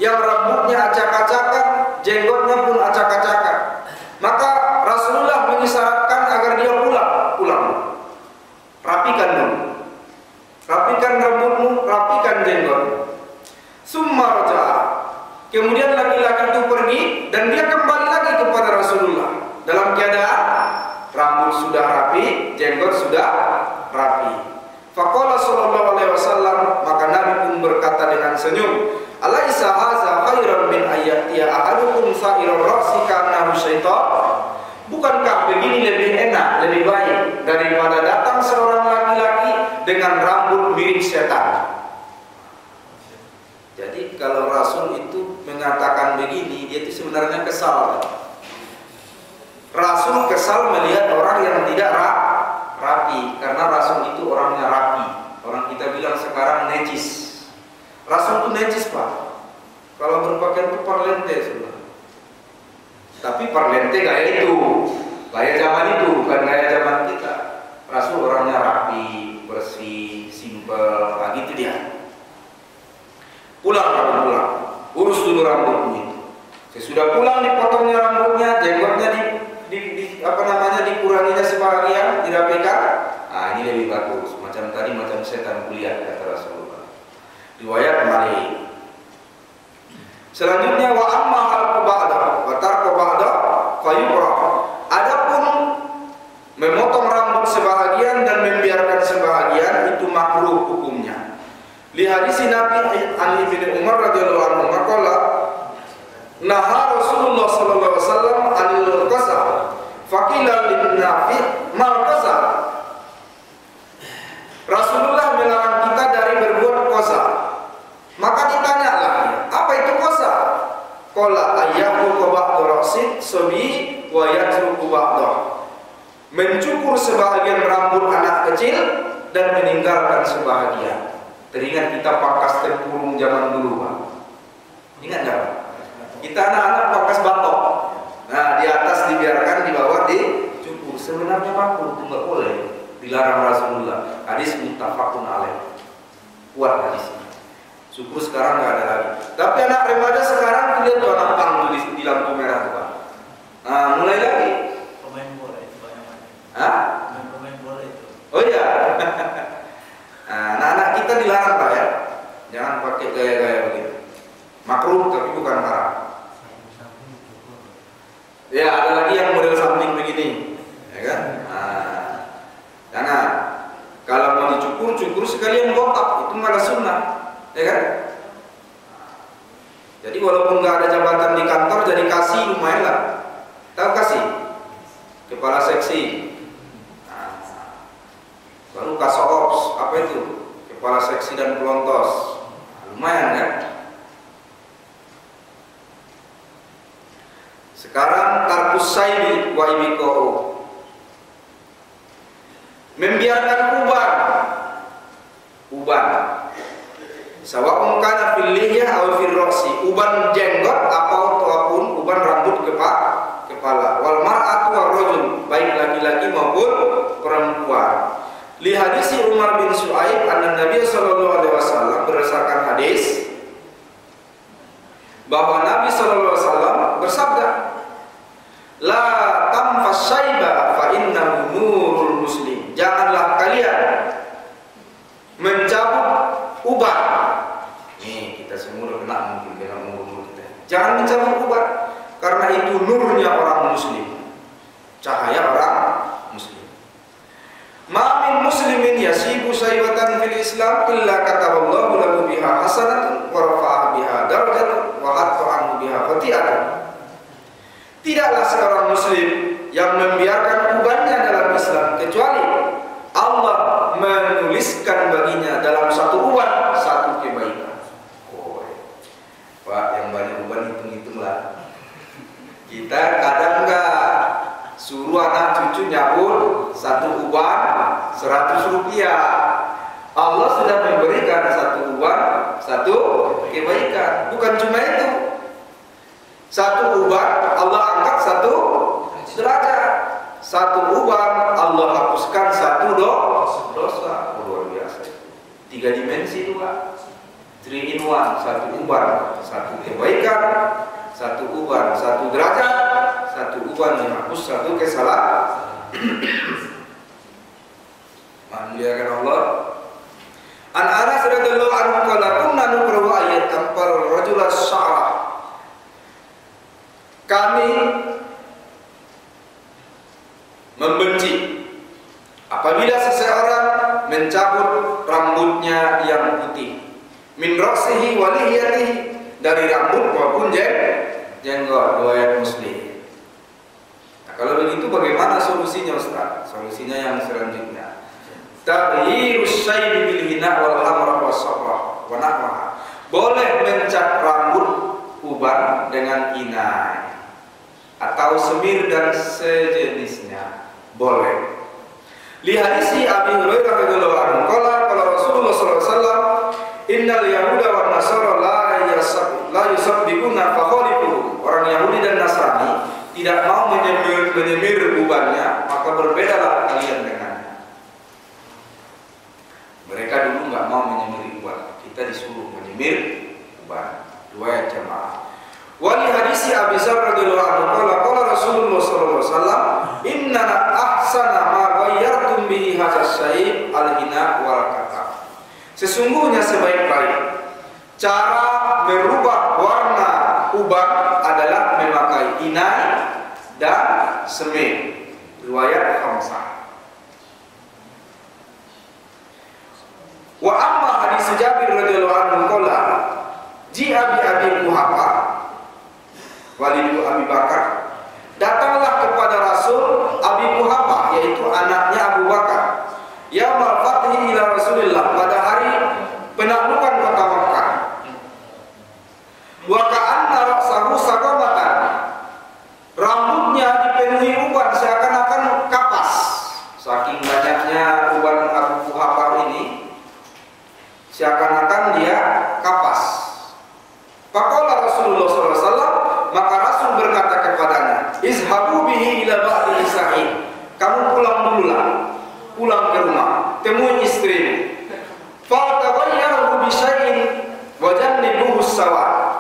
yang rambutnya acak-acakan, jenggotnya pun acak-acakan. Maka Rasulullah mengisyaratkan agar dia pulang. Rapikan dulu. Rapikan rambutmu, rapikan jenggotmu. Summa raja'a. Kemudian laki-laki itu pergi dan dia kembali lagi kepada Rasulullah dalam keadaan rambut sudah rapi, jenggot sudah rapi. Faqala sallallahu alaihi wasallam, maka Nabi pun berkata dengan senyum, "Alaisa hadza khairan min ayyatiya ahadukum sa'irar ra'si ka'annahu syaitan?" Bukankah begini lebih enak, lebih baik daripada datang seorang laki-laki dengan rambut mirip setan? Jadi kalau Rasul itu mengatakan begini, dia itu sebenarnya kesal. Rasul kesal melihat orang yang tidak rapi, karena Rasul itu orangnya rapi. Orang kita bilang sekarang necis. Rasul itu necis, Pak. Kalau berpakaian itu parlente sudah. Tapi parlente gaya itu, gaya zaman itu, bukan gaya zaman kita. Rasul orangnya rapi, bersih, simpel, gitu dia. Pulang, urus dulu rambutnya. Sesudah pulang dipotongnya rambutnya, jenggotnya dikuranginya sebagian, dirapikan. Nah, ini lebih bagus. Macam tadi, macam setan kuliah, kata Rasulullah. Riwayat Malik. Selanjutnya wa amma halqu ba'da wa tarku ba'da fayuqra. Adapun memotong rambut sebahagian dan membiarkan sebahagian itu makruh hukumnya. Li hadis Nabi an Ibnu Umar radhiyallahu anhu maqala naha Rasulullah sallallahu alaihi wasallam anil qasa faqila lin Nafi mal qasa. Rasulullah melarang kita dari berbuat qasa. Maka ditanyalah, apa itu qasa? Qala ayyahu ba'd ra'sid sabi wa yatruku ba'dah. Mencukur sebahagian rambut anak kecil dan meninggalkan sebahagian. Teringat kita pangkas tempurung zaman dulu, Pak. Ingat enggak, Pak? Kita anak-anak pangkas batok. Nah, di atas dibiarkan, di bawah dicukur. Sebenarnya makruh, itu enggak boleh. Dilarang Rasulullah. Hadis muttafaqun alaih. Kuat hadisnya. Syukur sekarang nggak ada lagi. Tapi anak remaja sekarang lihat tuh anak pang di lampu merah tuh, Pak. Nah, mulai lagi. Pemain bola itu banyak. Hah? Pemain bola itu. Oh iya. Nah, anak-anak kita dilarang, Pak, ya. Jangan pakai gaya-gaya begitu. Makruh tapi bukan haram. Ya, ada lagi yang model samping begini, ya kan? Nah, jangan. Kalau mau dicukur, cukur sekalian botak, itu malah sunnah. Ya kan? Jadi walaupun nggak ada jabatan di kantor, jadi kasih lumayan lah. Tahu kasih? Kepala seksi. Nah, baru kasops, apa itu? Kepala seksi dan pelontos. Nah, lumayan kan? Sekarang tarkus saidi wa ibqa'u. Membiarkan uban. Sawa'un kana fil lihyah aw fil ra'si, uban jenggot ataupun uban rambut kepala. Wal mar'atu war rajul, baik laki-laki maupun perempuan. Li hadis Umar bin Su'aib anna Nabi sallallahu alaihi wasallam, berdasarkan hadis bahwa Nabi sallallahu alaihi wasallam bersabda, la tamfas syaiba fa innahu nurul muslim. Janganlah kalian mencabut uban. Nih, kita semua udah kena mungkin dengan umur kita. Jangan mencabut uban, karena itu nurnya orang muslim, cahaya orang muslim. Ma min muslimin yasibu saybatan fil Islam illa kataballahu lahu biha hasanatun wa rafa'a biha darajatan wa hatta anhu biha khati'atan. Tidaklah seorang muslim yang membiarkan ubannya dalam Islam kecuali Allah menuliskan baginya dalam satu uban satu kebaikan. Oh, Pak, yang banyak uban hitung-hitunglah. Kita kadang nggak suruh anak cucu nyabut satu uban 100 rupiah. Allah sudah memberikan satu uban satu kebaikan. Bukan cuma itu, satu uban Allah angkat satu derajat. Satu uban Allah hapuskan satu dosa. Luar biasa. 3 dimensi itu, Pak. 3 in 1. Satu uban satu kebaikan, satu uban satu derajat, satu uban menghapus satu kesalahan. Muliakan Allah. An Anas radhiyallahu anhu qala kunna nuqra'u ayat tampal rajulas sya'ra. Kami membenci apabila seseorang mencabut walihiyatihi, dari rambut maupun jenggot, riwayat Muslim. Nah, kalau begitu bagaimana solusinya Ustaz? Solusinya yang selanjutnya. Taghyirus syaibi bil hina wal hamra was safra wa nahwaha. Boleh mencat rambut uban dengan inai atau semir dan sejenisnya. Boleh. Li hadisi Abi Hurairah radhiyallahu anhu qala Rasulullah sallallahu alaihi wasallam innal yahuda wan nasara la yusabbiquna fa khalifuhum. Orang Yahudi dan Nasrani tidak mau menyemir ubannya, maka berbedalah kalian dengannya. Mereka dulu nggak mau menyemir uban, kita disuruh menyemir uban. Riwayat jamaah. Wali hadisi Abi Dzar radhiyallahu anhu qala Rasulullah sallallahu alaihi wasallam inna ahsana ma ghayyartum bihi hadzal syai' al-hina wal kata. Sesungguhnya sebaik-baik cara merubah warna uban adalah memakai inai dan semir. Riwayat Khamsah. Wa amma hadis Jabir radhiyallahu anhu qala ji'a bi Abi Quhafa walidu Abi Bakar, datanglah kepada Rasul Abi Quhafa, yaitu anaknya Abu Bakar, yaumal fathi ila Rasulillah, pada hari penaklukan kota Makkah. Wa ka'anna ra'sahu saqamatan, rambutnya dipenuhi uban seakan-akan kapas. Saking banyaknya uban Abu Quhafa ini, seakan-akan dia kapas. Faqala Rasulullah SAW, maka Rasul berkata kepadanya, izhabu bihi ila ba'di isa'i, kamu pulang dululah, pulang ke rumah, temui istrimu. Fataghayyarahu bi syai'in wa jannibuhu sawad,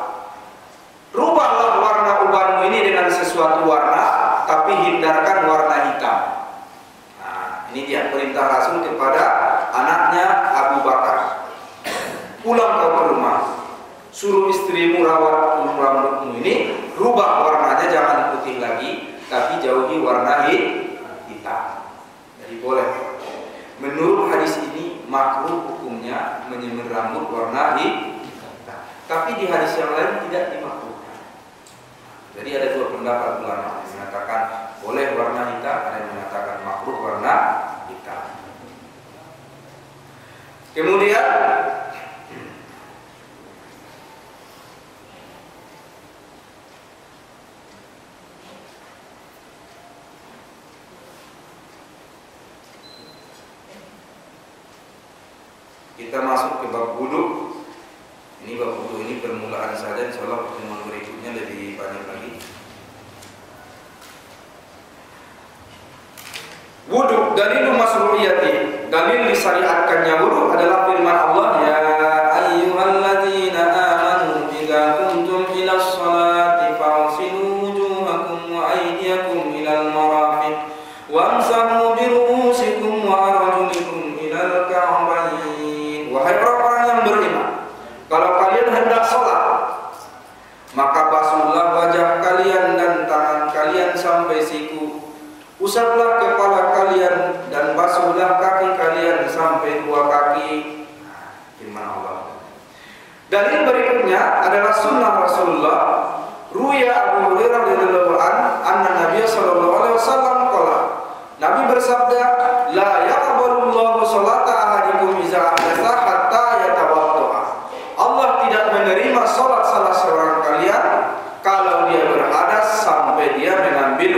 rubahlah warna ubanmu ini dengan sesuatu warna, tapi hindarkan warna hitam. Nah, ini dia perintah Rasul kepada anaknya Abu Bakar. Pulang kau ke rumah, suruh istrimu rawat rambutmu ini, rubah warnanya, jangan putih lagi, tapi jauhi warna hitam. Jadi boleh. Menurut hadis ini makruh hukumnya menyemir rambut warna hitam. Tapi di hadis yang lain tidak dimakruhkan. Jadi ada dua pendapat ulama yang mengatakan boleh warna hitam, ada yang mengatakan makruh warna hitam. Kemudian kita masuk ke bab wudu. Ini bab wudu ini permulaan saja, insyaallah pertemuan berikutnya lebih banyak lagi. Wudu, dalil masru'iyati, dalil disyariatkannya wudu adalah firman Allah, ya ayyuhalladzina amanu idza kuntum ilas salati fagsilu wujuhakum wa aydiyakum ilal marafiq wamsahu bi ru'usikum wa arjulikum ilal ka'bayn. Wahai orang-orang yang beriman, kalau kalian hendak sholat, maka basuhlah wajah kalian dan tangan kalian sampai siku, usaplah kepala kalian dan basuhlah kaki kalian sampai dua kaki. Firman Allah. Dalil berikutnya adalah sunnah Rasulullah. Ruya Abu Hurairah radhiyallahu anhu Nabi sallallahu alaihi wasallam qala, Nabi bersabda, la yaqbalullahu sholata ahadikum idza ahdatsa hatta yatawadda. Allah tidak menerima salat salah seorang kalian kalau dia berhadas sampai dia mengambil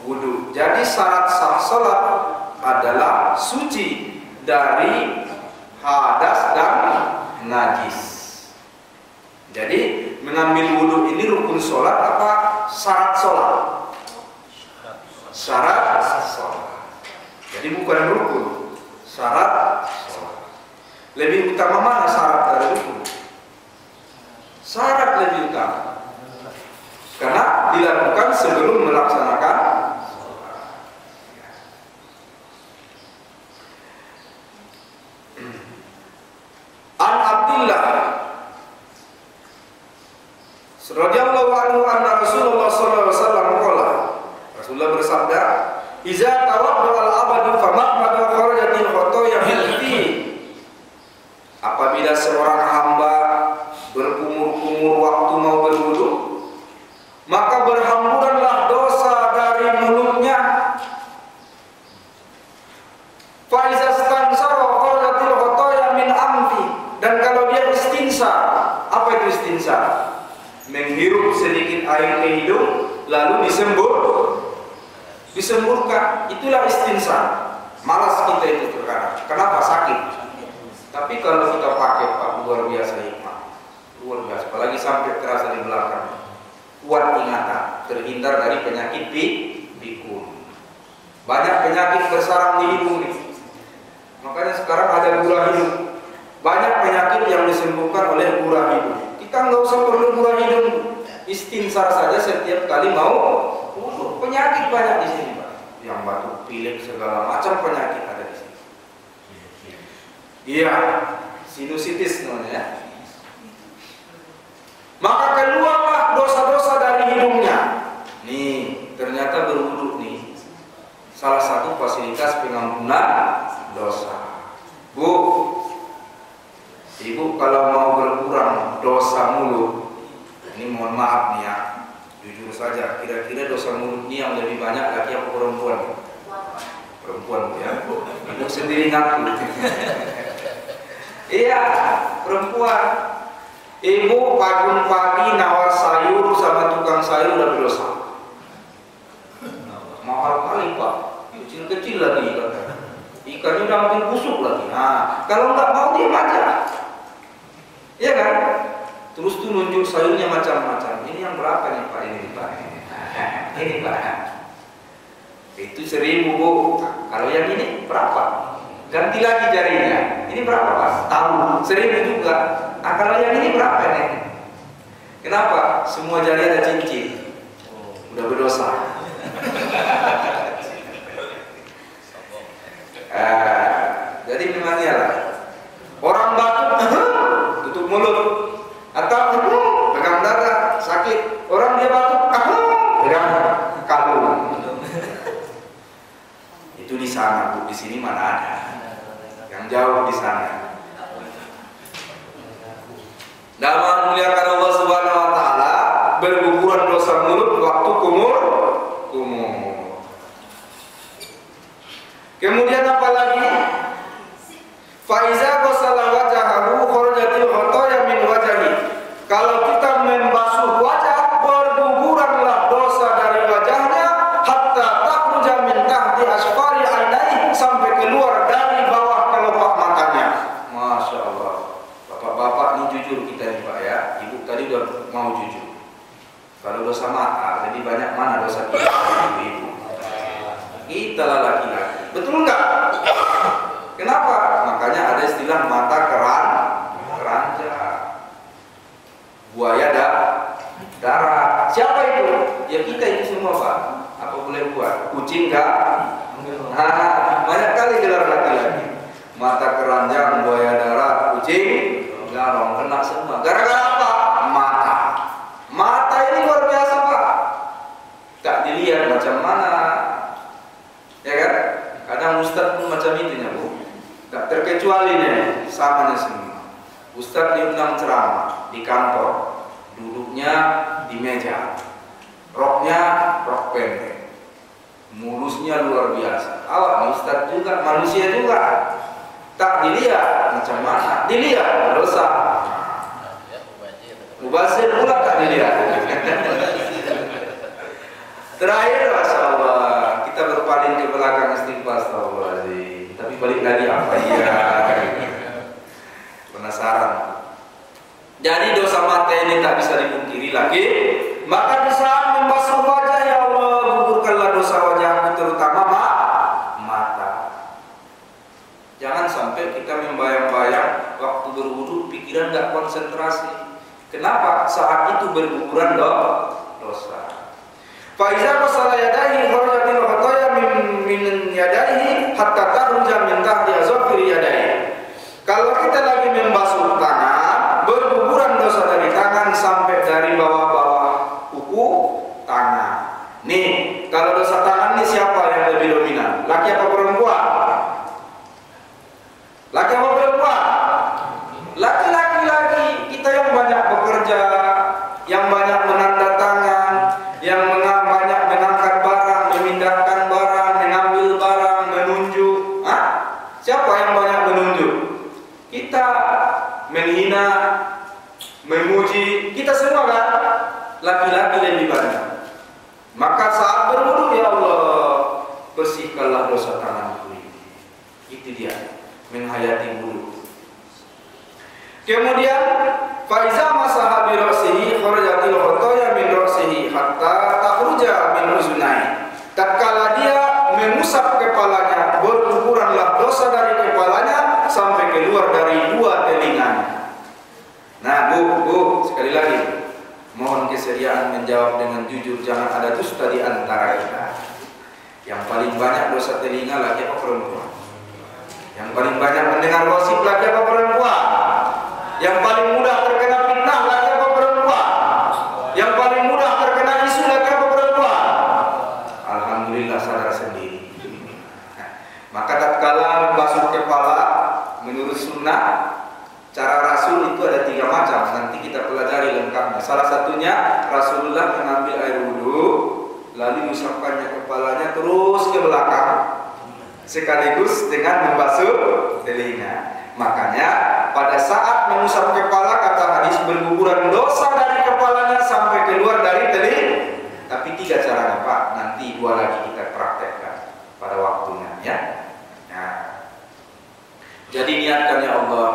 wudu. Jadi syarat sah salat adalah suci dari hadas dan najis. Jadi mengambil wudu ini rukun salat apa syarat salat? Syarat salat. Jadi bukan rukun, syarat salat. Lebih utama mana syarat dari rukun? Syarat lebih utama, karena dilakukan sebelum melaksanakan salat. An Abdillah radhiyallahu anhu anna Rasulullah sallallahu alaihi wasallam qala, Rasulullah bersabda, "Iza tawadda al-abadu fama'madu kharajatil khotoya fihi." Apabila seorang hamba Apa itu istinsar? Menghirup sedikit air ke hidung lalu disemburkan. Itulah istinsar. Malas kita itu terkadang. Kenapa? Sakit. Tapi kalau kita pakai, Pak, luar biasa hikmah. Luar biasa. Apalagi sampai terasa di belakang. Kuat ingatan, terhindar dari penyakit pikun. Banyak penyakit bersarang di hidung nih. Makanya sekarang ada gula hidung. Banyak penyakit yang disembuhkan oleh gula hidung. Kita nggak usah perlu gula hidung. Istinsar saja setiap kali mau wudu. Penyakit banyak di sini, Pak. Yang batuk pilek segala macam penyakit ada di sini. Iya, sinusitis namanya. Maka keluarlah dosa-dosa dari hidungnya. Nih, ternyata berwudu nih salah satu fasilitas pengampunan dosa. Bu, ibu kalau mau berkurang dosa mulut, ini mohon maaf nih ya, jujur saja, kira-kira dosa mulut ini yang lebih banyak laki apa perempuan? Perempuan ya, ibu sendiri ngaku. Iya, perempuan. Ibu pagi-pagi nawar sayur sama tukang sayur udah berdosa. Mahal kali, Pak. Kecil-kecil lagi ikan. Ikannya udah hampir busuk lagi. Nah, kalau nggak mau diam aja. Iya kan? Terus tuh nunjuk sayurnya macam-macam. Ini yang berapa nih, Pak? Ini, Pak. Ini, Pak. Itu 1.000, Bu. Kalau yang ini berapa? Ganti lagi jarinya. Ini berapa, Pak? Tahu. 1.000 juga. Nah, kalau yang ini berapa nih? Kenapa? Semua jari ada cincin. Udah berdosa. Jadi memang iyalah. Orang batuk, tutup mulut. Atau pegang dada, sakit. Orang dia batuk, pegang kalung. Itu di sana, Bu. Di sini mana ada? Yang jauh di sana. Nama muliakan Allah Subhanahu wa taala, berguguran dosa mulut waktu kumur. Kemudian apa lagi? Faiza qasala wajhahu kharajatil khotoya min wajhi. Kalau kita membasuh wajah, berguguranlah dosa dari wajahnya hatta takhruja min tahti asfari ainaihi, sampai keluar dari bawah kelopak matanya. Masya Allah. Bapak-bapak ini jujur kita nih, Pak ya. Ibu tadi udah mau jujur. Kalau dosa mata lebih banyak mana dosa kita? Ibu. Kita laki-laki. Betul enggak? Kenapa? Makanya ada istilah mata keranjang. Buaya darat. Siapa itu? Ya kita itu semua, Pak. Apa boleh buat? Kucing enggak? Nah, banyak kali gelar laki-laki. Mata keranjang, buaya darat, kucing garong, kena semua. Gara-gara apa? Mata. Mata ini luar biasa, Pak. Tak dilihat macam mana. Ya kan? Kadang ustaz pun macam itunya, Bu. Tak terkecuali nih, samanya semua. Ustaz diundang ceramah di kantor, duduknya di meja, roknya rok pendek, mulusnya luar biasa. Awak ustaz juga, manusia juga. Tak dilihat macam mana? Dilihat dosa. Mubazir pula tak dilihat. Terakhir, Masya Allah, kita berpaling ke belakang istighfar, astagfirullahaladzim. Tapi balik lagi apa? Iya. Penasaran. Jadi dosa mata ini tak bisa dipungkiri lagi. Maka di saat membasuh wajah, ya Allah, gugurkanlah dosa wajahku, terutama mata. Jangan sampai kita membayang-bayang waktu berwudu pikiran gak konsentrasi. Kenapa? Saat itu berguguran dosa. Faiza qasala yadayhi kharajatil khotoya min yadayhi hatta takhruja min tahti azfari yadayhi. Kalau kita lagi membasuh tangan, berguguran dosa dari tangan sampai dari bawah-bawah kuku tangan. Nih, kalau dosa tangan ini siapa yang lebih dominan? Laki apa perempuan? Laki apa perempuan? Laki-laki. Kita yang banyak bekerja, yang banyak menanda tangan, yang banyak mengangkat barang, memindahkan barang, mengambil barang, menunjuk. Siapa yang banyak menunjuk? Kita menghina, memuji, kita semua kan laki-laki lebih banyak. Maka saat berwudu, ya Allah, bersihkanlah dosa tanganku ini. Itu dia menghayati wudu. Kemudian faiza masaha bi ra'sihi kharajatil khotoya min ra'sihi hatta takhruja min uzunai. Tatkala dia mengusap kepalanya, berguguranlah dosa dari kepalanya sampai keluar dari dua telinganya. Nah, Bu, sekali lagi mohon kesediaan menjawab dengan jujur, jangan ada dusta di antara kita. Yang paling banyak dosa telinga laki apa perempuan? Yang paling banyak mendengar gosip laki apa perempuan? Yang paling mudah terkena fitnah laki apa perempuan? Yang paling mudah terkena isu laki apa perempuan? Alhamdulillah sadar sendiri. Maka tatkala membasuh kepala menurut sunnah, cara Rasul itu ada 3 macam. Nanti kita pelajari lengkapnya. Salah satunya Rasulullah mengambil air wudhu, lalu mengusapkannya kepalanya terus ke belakang, sekaligus dengan membasuh telinga. Makanya pada saat mengusap kepala, kata hadis, berguguran dosa dari kepalanya sampai keluar dari telinga. Tapi 3 caranya Pak. Nanti 2 lagi kita praktekkan pada waktunya ya. Nah, jadi niatkan ya Allah,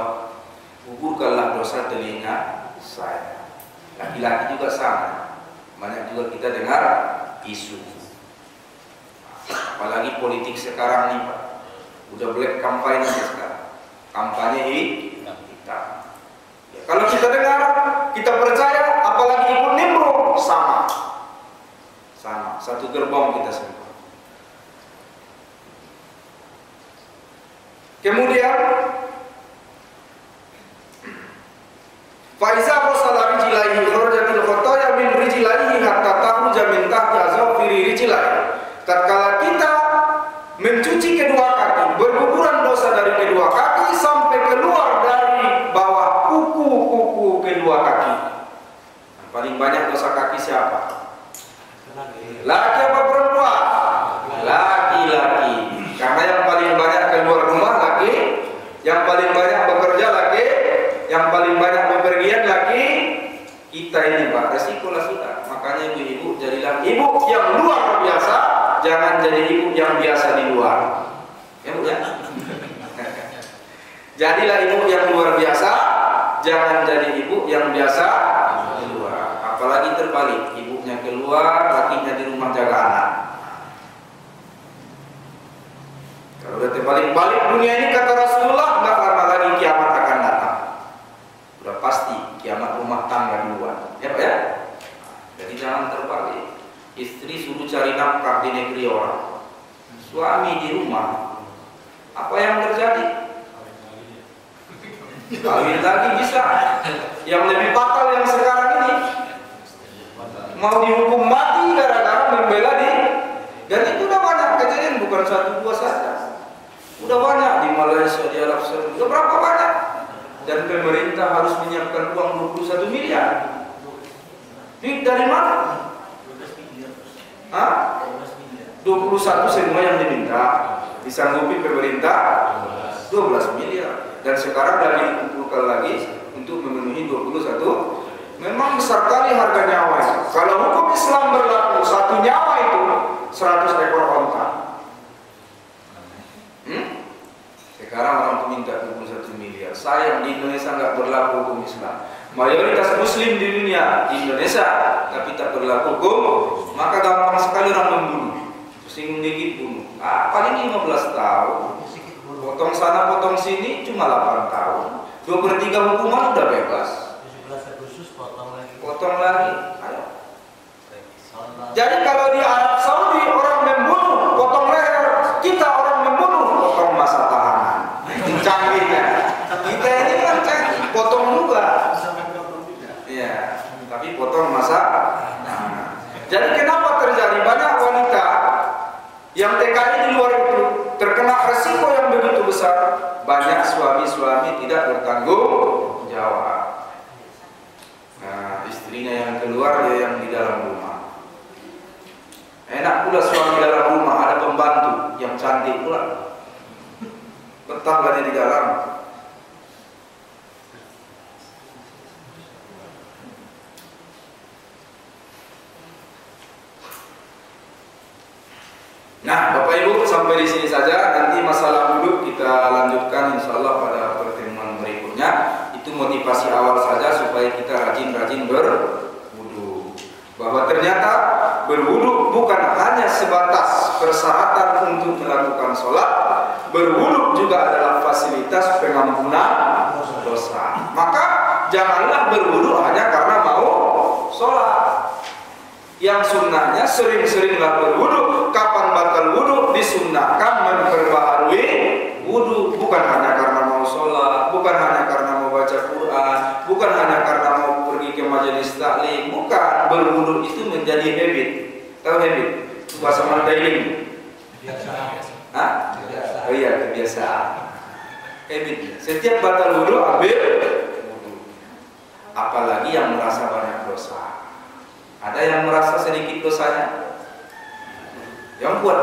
gugurkanlah dosa telinga saya. Laki-laki juga sama. Banyak juga kita dengar isu. Apalagi politik sekarang nih Pak. Udah black kampanye sekarang. Kampanye hitam. Ya, kalau kita dengar, kita percaya, apalagi ikut nimbrung, sama. Satu gerbong kita semua. Kemudian faiza qasala rijlaihi kharajatil khotoya min rijlaihi hatta takhruja min tahti azfiri rijlaihi. Tatkala kita mencuci kedua kaki, berguguran dosa dari kedua kaki sampai keluar dari bawah kuku kedua kaki. Yang paling banyak dosa kaki siapa? Laki apa perempuan? Laki-laki. Karena yang paling banyak keluar rumah laki, yang paling banyak bekerja laki, yang paling banyak bepergian laki. Kita ini Pak, resiko lah sudah. Makanya ibu-ibu jadilah ibu yang luar biasa, jangan jadi ibu yang biasa di luar. Ya Bu ya. Jadilah ibu yang luar biasa, jangan jadi ibu yang biasa di luar. Apalagi terbalik, ibunya keluar, lakinya di rumah jaga anak. Kalau udah terbalik-balik dunia ini, kata Rasulullah, nggak lama lagi kiamat akan datang. Udah pasti kiamat rumah tangga duluan. Ya Pak ya? Jadi jangan terbalik. Istri suruh cari nafkah di negeri orang, suami di rumah. Apa yang terjadi? Kawin lagi bisa. Yang lebih fatal yang sekarang ini, mau dihukum mati gara-gara membela diri. Dan itu udah banyak kejadian, bukan 1-2 saja. Udah banyak di Malaysia, di Arab Saudi. Udah berapa banyak? Dan pemerintah harus menyiapkan uang 21 miliar. Ini dari mana? 21 semua yang diminta, disanggupi pemerintah 12 miliar. Dan sekarang lagi dikumpulkan lagi untuk memenuhi 21. Memang besar kali harga nyawa. Kalau hukum Islam berlaku, 1 nyawa itu 100 ekor onta. Sekarang orang tuh minta 21 miliar. Sayang di Indonesia nggak berlaku hukum Islam. Mayoritas Muslim di dunia di Indonesia, tapi tak berlaku hukum. Maka gampang sekali orang membunuh. Singgung dikit bunuh. Paling 15 tahun. Potong sana, potong sini, cuma 8 tahun. 2/3 hukuman udah bebas. 17 Agustus potong lagi. Ayo. Jadi kalau di Arab Saudi orang membunuh, potong leher. Kita orang membunuh, potong masa tahanan. Canggihnya. Kita ini kan canggih, potong juga. Iya, tapi potong masa. Jadi kenapa terjadi banyak wanita yang TKI di luar itu terkena resiko yang begitu besar? Banyak suami-suami tidak bertanggung jawab. Nah, istrinya yang keluar, dia yang di dalam rumah. Enak pula suami dalam rumah, ada pembantu yang cantik pula. Betah di dalam. Nah, Bapak Ibu, sampai di sini saja. Nanti masalah wudhu kita lanjutkan insya Allah pada pertemuan berikutnya. Itu motivasi awal saja supaya kita rajin-rajin berwudhu. Bahwa ternyata berwudhu bukan hanya sebatas persyaratan untuk melakukan sholat. Berwudhu juga adalah fasilitas pengampunan dosa. Maka janganlah berwudhu hanya karena mau sholat. Yang sunnahnya sering-seringlah berwudhu. Kapan batal wudhu? Disunnahkan memperbaharui wudhu. Bukan hanya karena mau sholat, bukan hanya karena mau baca Quran, bukan hanya karena mau pergi ke majelis taklim. Bukan, berwudhu itu menjadi habit. Tahu habit? Bahasa Mandailing. Hah? Oh iya, kebiasaan. Habit. Setiap batal wudhu ambil wudhu. Apalagi yang merasa banyak dosa. Ada yang merasa sedikit dosanya? Yang kuat.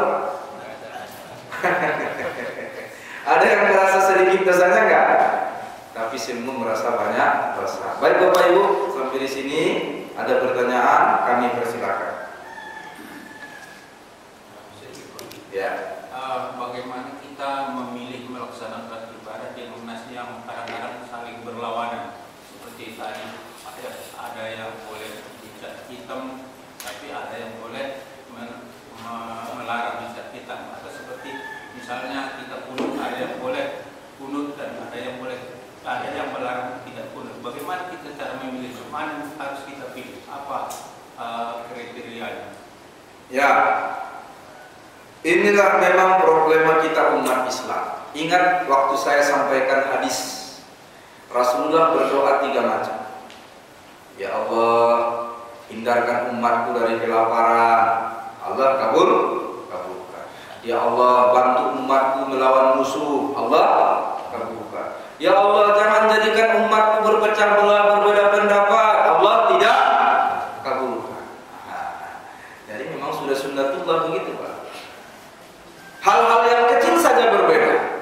Ada yang merasa sedikit dosanya enggak? Tapi semua merasa banyak dosa. Baik Bapak Ibu, sampai di sini ada pertanyaan, kami persilakan. Ya. Bagaimana kita memilih melaksanakan ibadah di lunas yang kadang-kadang saling berlawanan? Seperti tadi ada yang boleh dicat hitam, tapi ada yang boleh melarang dicat hitam. Atau seperti misalnya kita kunut, ada yang boleh kunut dan ada yang melarang tidak kunut. Bagaimana kita cara memilih mana harus kita pilih? Apa kriterianya? Ya, inilah memang problema kita umat Islam. Ingat waktu saya sampaikan hadis Rasulullah berdoa 3 macam. Ya Allah, hindarkan umatku dari kelaparan. Allah kabulkan. Ya Allah, bantu umatku melawan musuh. Allah kabulkan. Ya Allah, jangan jadikan umatku berpecah belah, berbeda pendapat. Allah tidak kabulkan. Jadi memang sudah sunnatullah begitu, Pak. Hal-hal yang kecil saja berbeda.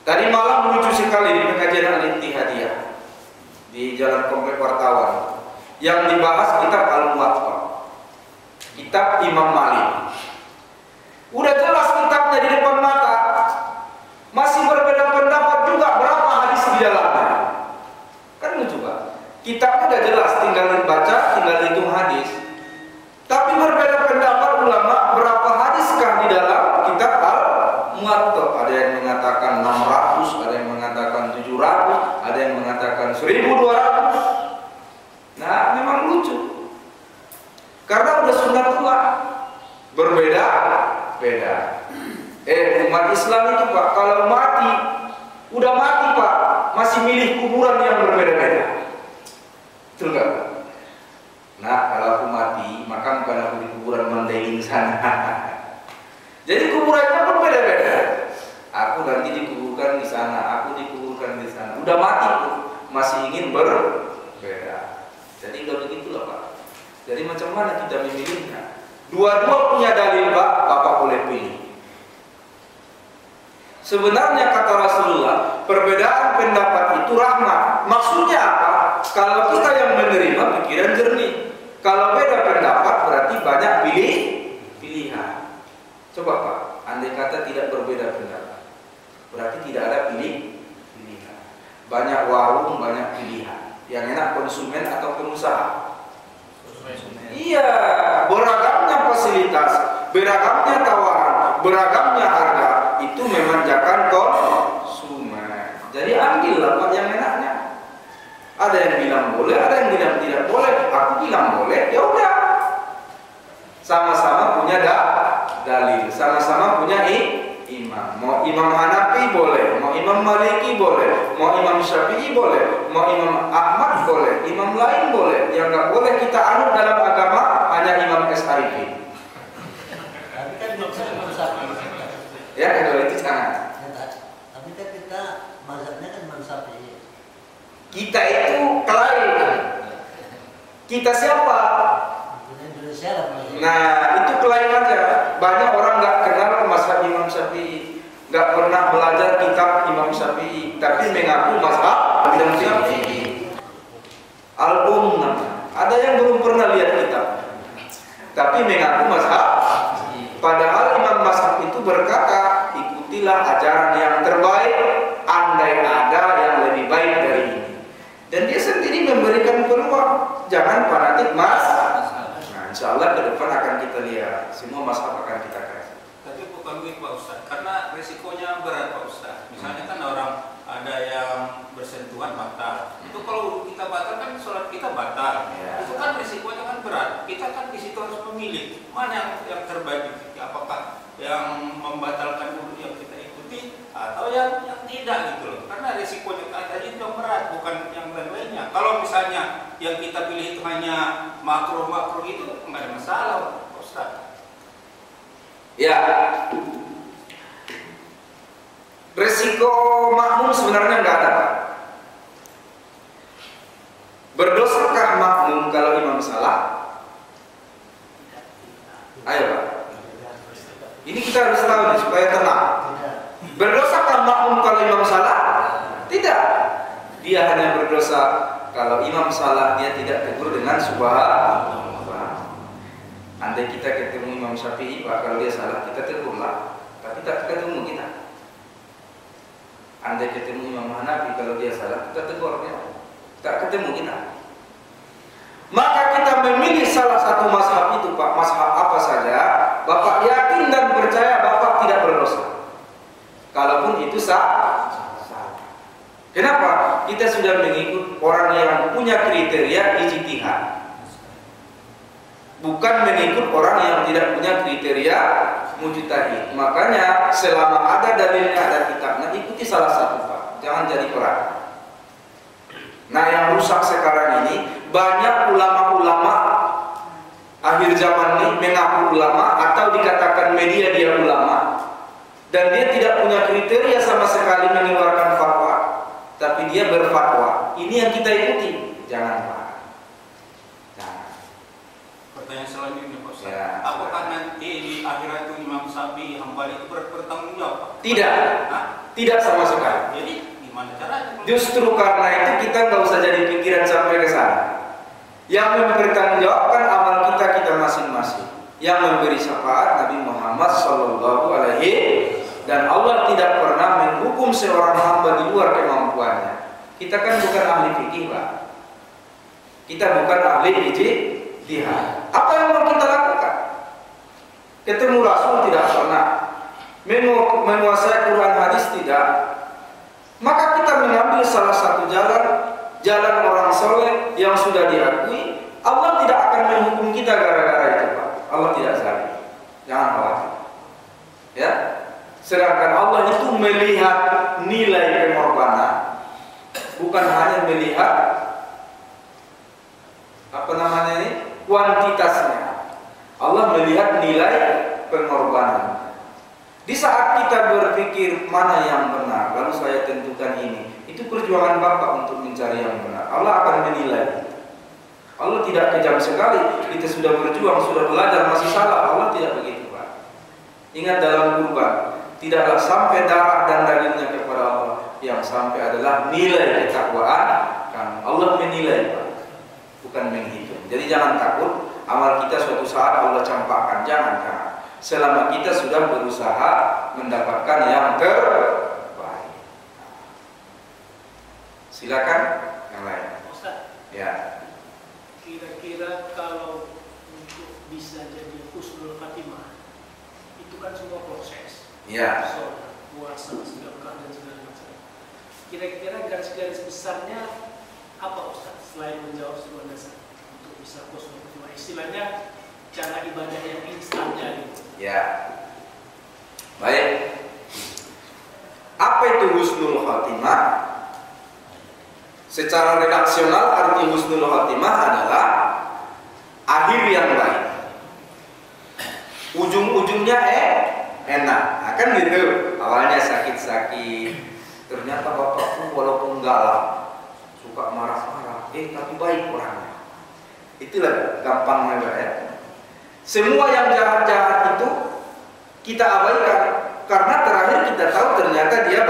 Tadi malam lucu sekali di pengajian Al-Ittihadiyah di Jalan Komplek Wartawan. Yang dibahas kitab Al-Muwatta, kitab Imam Malik. Udah jelas kitabnya di depan mata, masih berbeda pendapat juga berapa hadis di dalamnya. Kan lucu Pak. Kitabnya udah jelas, tinggal dibaca, tinggal hitung hadis. Tapi berbeda pendapat ulama berapa hadiskah di dalam kitab Al-Muwatta. Ada yang mengatakan 600, ada yang mengatakan 700, ada yang mengatakan 1200. Nah, memang lucu. Karena udah sunnatullah berbeda. Umat Islam itu Pak, kalau mati, udah mati Pak, masih milih kuburan yang berbeda-beda. Betul nggak Pak? Nah, kalau aku mati, maka bukan aku di kuburan Mandailing sana. Jadi kuburannya pun beda-beda. Aku nanti dikuburkan di sana, aku dikuburkan di sana. Udah mati pun masih ingin berbeda. Jadi kalau begitulah Pak. Jadi macam mana kita memilihnya? Dua-dua punya dalil Pak, Bapak boleh pilih. Sebenarnya kata Rasulullah, perbedaan pendapat itu rahmat. Maksudnya apa? Kalau kita yang menerima pikiran jernih. Kalau beda pendapat berarti banyak pilihan. Coba Pak, andai kata tidak berbeda pendapat, berarti tidak ada pilihan. Banyak warung, banyak pilihan. Yang enak konsumen atau pengusaha? Iya, beragamnya fasilitas, beragamnya tawaran, beragamnya harga itu memanjakan konsumen. Jadi ambillah Pak yang enaknya. Ada yang bilang boleh, ada yang bilang tidak boleh. Aku bilang boleh, ya udah. Sama-sama punya dalil, sama-sama punya imam. Mau Imam Hanafi boleh, mau Imam Maliki boleh, mau Imam Syafi'i boleh, mau Imam Ahmad boleh, imam lain boleh. Yang nggak boleh kita anut dalam agama hanya Imam Arifin. Tapi kan bisa Imam Syafi'i. Ya, kalau itu jangan. Tapi kan kita mazhabnya kan Imam Syafi'i. Kita itu kelain. Kita siapa? Indonesia lah. Nah, itu kelain aja. Banyak orang nggak kenal mazhab Imam Syafi'i, nggak pernah belajar kitab Imam Syafi'i, tapi mengaku mazhab Imam Syafi'i. Al-Ummah. Ada yang belum pernah lihat kitab, tapi mengaku mazhab. Padahal imam mazhab itu berkata, ikutilah ajaran yang terbaik, andai ada yang lebih baik dari ini. Dan dia sendiri memberikan peluang, jangan fanatik mas. Nah, insya Allah ke depan akan kita lihat, semua mazhab akan kita kasih. Tapi bukan begitu Pak Ustaz, karena resikonya berat Pak Ustaz. Misalnya kan orang ada yang bersentuhan batal. Itu kalau kita batal kan sholat kita batal. Ya. Itu kan resikonya kan berat. Kita kan di situ harus memilih mana yang terbaik. Apakah yang membatalkan dulu yang kita ikuti atau yang tidak gitu loh. Karena resikonya tadi itu berat, bukan yang lain-lainnya. Kalau misalnya yang kita pilih itu hanya makro-makro itu nggak ada masalah Pak Ustaz. Ya, resiko makmum sebenarnya nggak ada, Pak. Berdosakah makmum kalau imam salah? Ayo, Pak. Ini kita harus tahu nih, supaya tenang. Berdosakah makmum kalau imam salah? Tidak. Dia hanya berdosa kalau imam salah, dia tidak tegur dengan subhanallah. Andai kita ketemu Imam Syafi'i, Pak, kalau dia salah kita tegurlah, tapi tak ketemu kita. Andai ketemu Imam Hanafi, kalau dia salah kita tegur dia, tak ketemu kita. Maka kita memilih salah satu mazhab itu, Pak, mazhab apa saja, Bapak yakin dan percaya Bapak tidak berdosa. Kalaupun itu sah. Kenapa? Kita sudah mengikut orang yang punya kriteria ijtihad. Bukan mengikut orang yang tidak punya kriteria mujtahid. Makanya selama ada dalilnya, ada kitabnya, ikuti salah satu, Pak. Jangan jadi perang. Nah, yang rusak sekarang ini banyak ulama-ulama akhir zaman ini mengaku ulama atau dikatakan media dia ulama, dan dia tidak punya kriteria sama sekali mengeluarkan fatwa, tapi dia berfatwa. Ini yang kita ikuti. Jangan, Pak. Pertanyaan selanjutnya Pak Ustaz, Ya, apakah nanti di akhirat itu Imam Syafi'i Hambali itu bertanggung jawab? Tidak. Tidak sama sekali. Jadi gimana caranya? Justru karena itu kita nggak usah jadi pikiran sampai ke sana. Yang mempertanggungjawabkan amal kita masing-masing. Yang memberi syafaat Nabi Muhammad SAW, dan Allah tidak pernah menghukum seorang hamba di luar kemampuannya. Kita kan bukan ahli fikih, Pak. Kita bukan ahli ijtihad. Apa yang mau kita lakukan? Ketemu Rasul tidak pernah, menguasai Quran hadis tidak. Maka kita mengambil salah satu jalan orang soleh yang sudah diakui. Allah tidak akan menghukum kita gara-gara itu, Pak. Allah tidak zalim. Jangan khawatir. Ya. Sedangkan Allah itu melihat nilai pengorbanan, bukan hanya melihat kuantitasnya. Allah melihat nilai pengorbanan. Di saat kita berpikir mana yang benar, lalu saya tentukan ini, itu perjuangan Bapak untuk mencari yang benar. Allah akan menilai. Allah tidak kejam sekali. Kita sudah berjuang, sudah belajar, masih salah. Allah tidak begitu, Pak. Ingat dalam kurban, tidaklah sampai darah dan dagingnya kepada Allah. Yang sampai adalah nilai ketakwaan. Allah menilai, Pak, bukan menghitung. Jadi jangan takut amal kita suatu saat Allah campakkan. Jangan. Selama kita sudah berusaha mendapatkan yang terbaik. Silakan yang lain. Ustaz, Ya. kira-kira kalau untuk bisa jadi husnul khatimah, itu kan semua proses. Ya. Sholat, puasa, sedekah dan segala macam. Kira-kira garis-garis besarnya apa, Ustaz? Selain menjawab sebuah dasar untuk bisa husnul khatimah, istilahnya cara ibadah yang instannya gitu. Ya. Baik. Apa itu husnul khatimah? Secara redaksional arti husnul khatimah adalah akhir yang baik. Ujung-ujungnya enak. Nah, kan gitu. Awalnya sakit-sakit, ternyata bapakku walaupun galak, suka marah-marah, tapi baik orangnya. Itulah gampangnya, ya. Semua yang jahat-jahat itu kita abaikan, karena terakhir kita tahu ternyata dia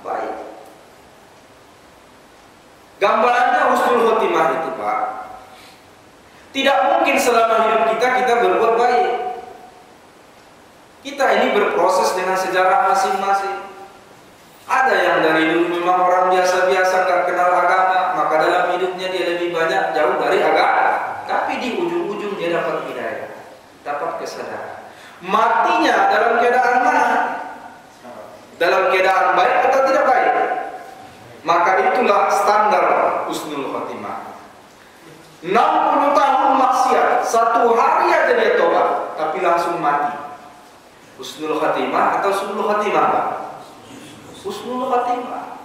baik. Gambarannya husnul khotimah itu, Pak. Tidak mungkin selama hidup kita berbuat baik. Kita ini berproses dengan sejarah masing-masing. Ada yang dari dulu memang orang biasa-biasa nggak kenal agama, maka dalam hidupnya dia lebih banyak jauh dari agama. Tapi di ujung-ujung dia dapat hidayah, dapat kesadaran. Matinya dalam keadaan mana? Dalam keadaan baik atau tidak baik? Maka itulah standar husnul khotimah. 60 tahun maksiat, 1 hari aja dia tobat, tapi langsung mati. Husnul khotimah atau su'ul khotimah, Pak? Husnul khotimah.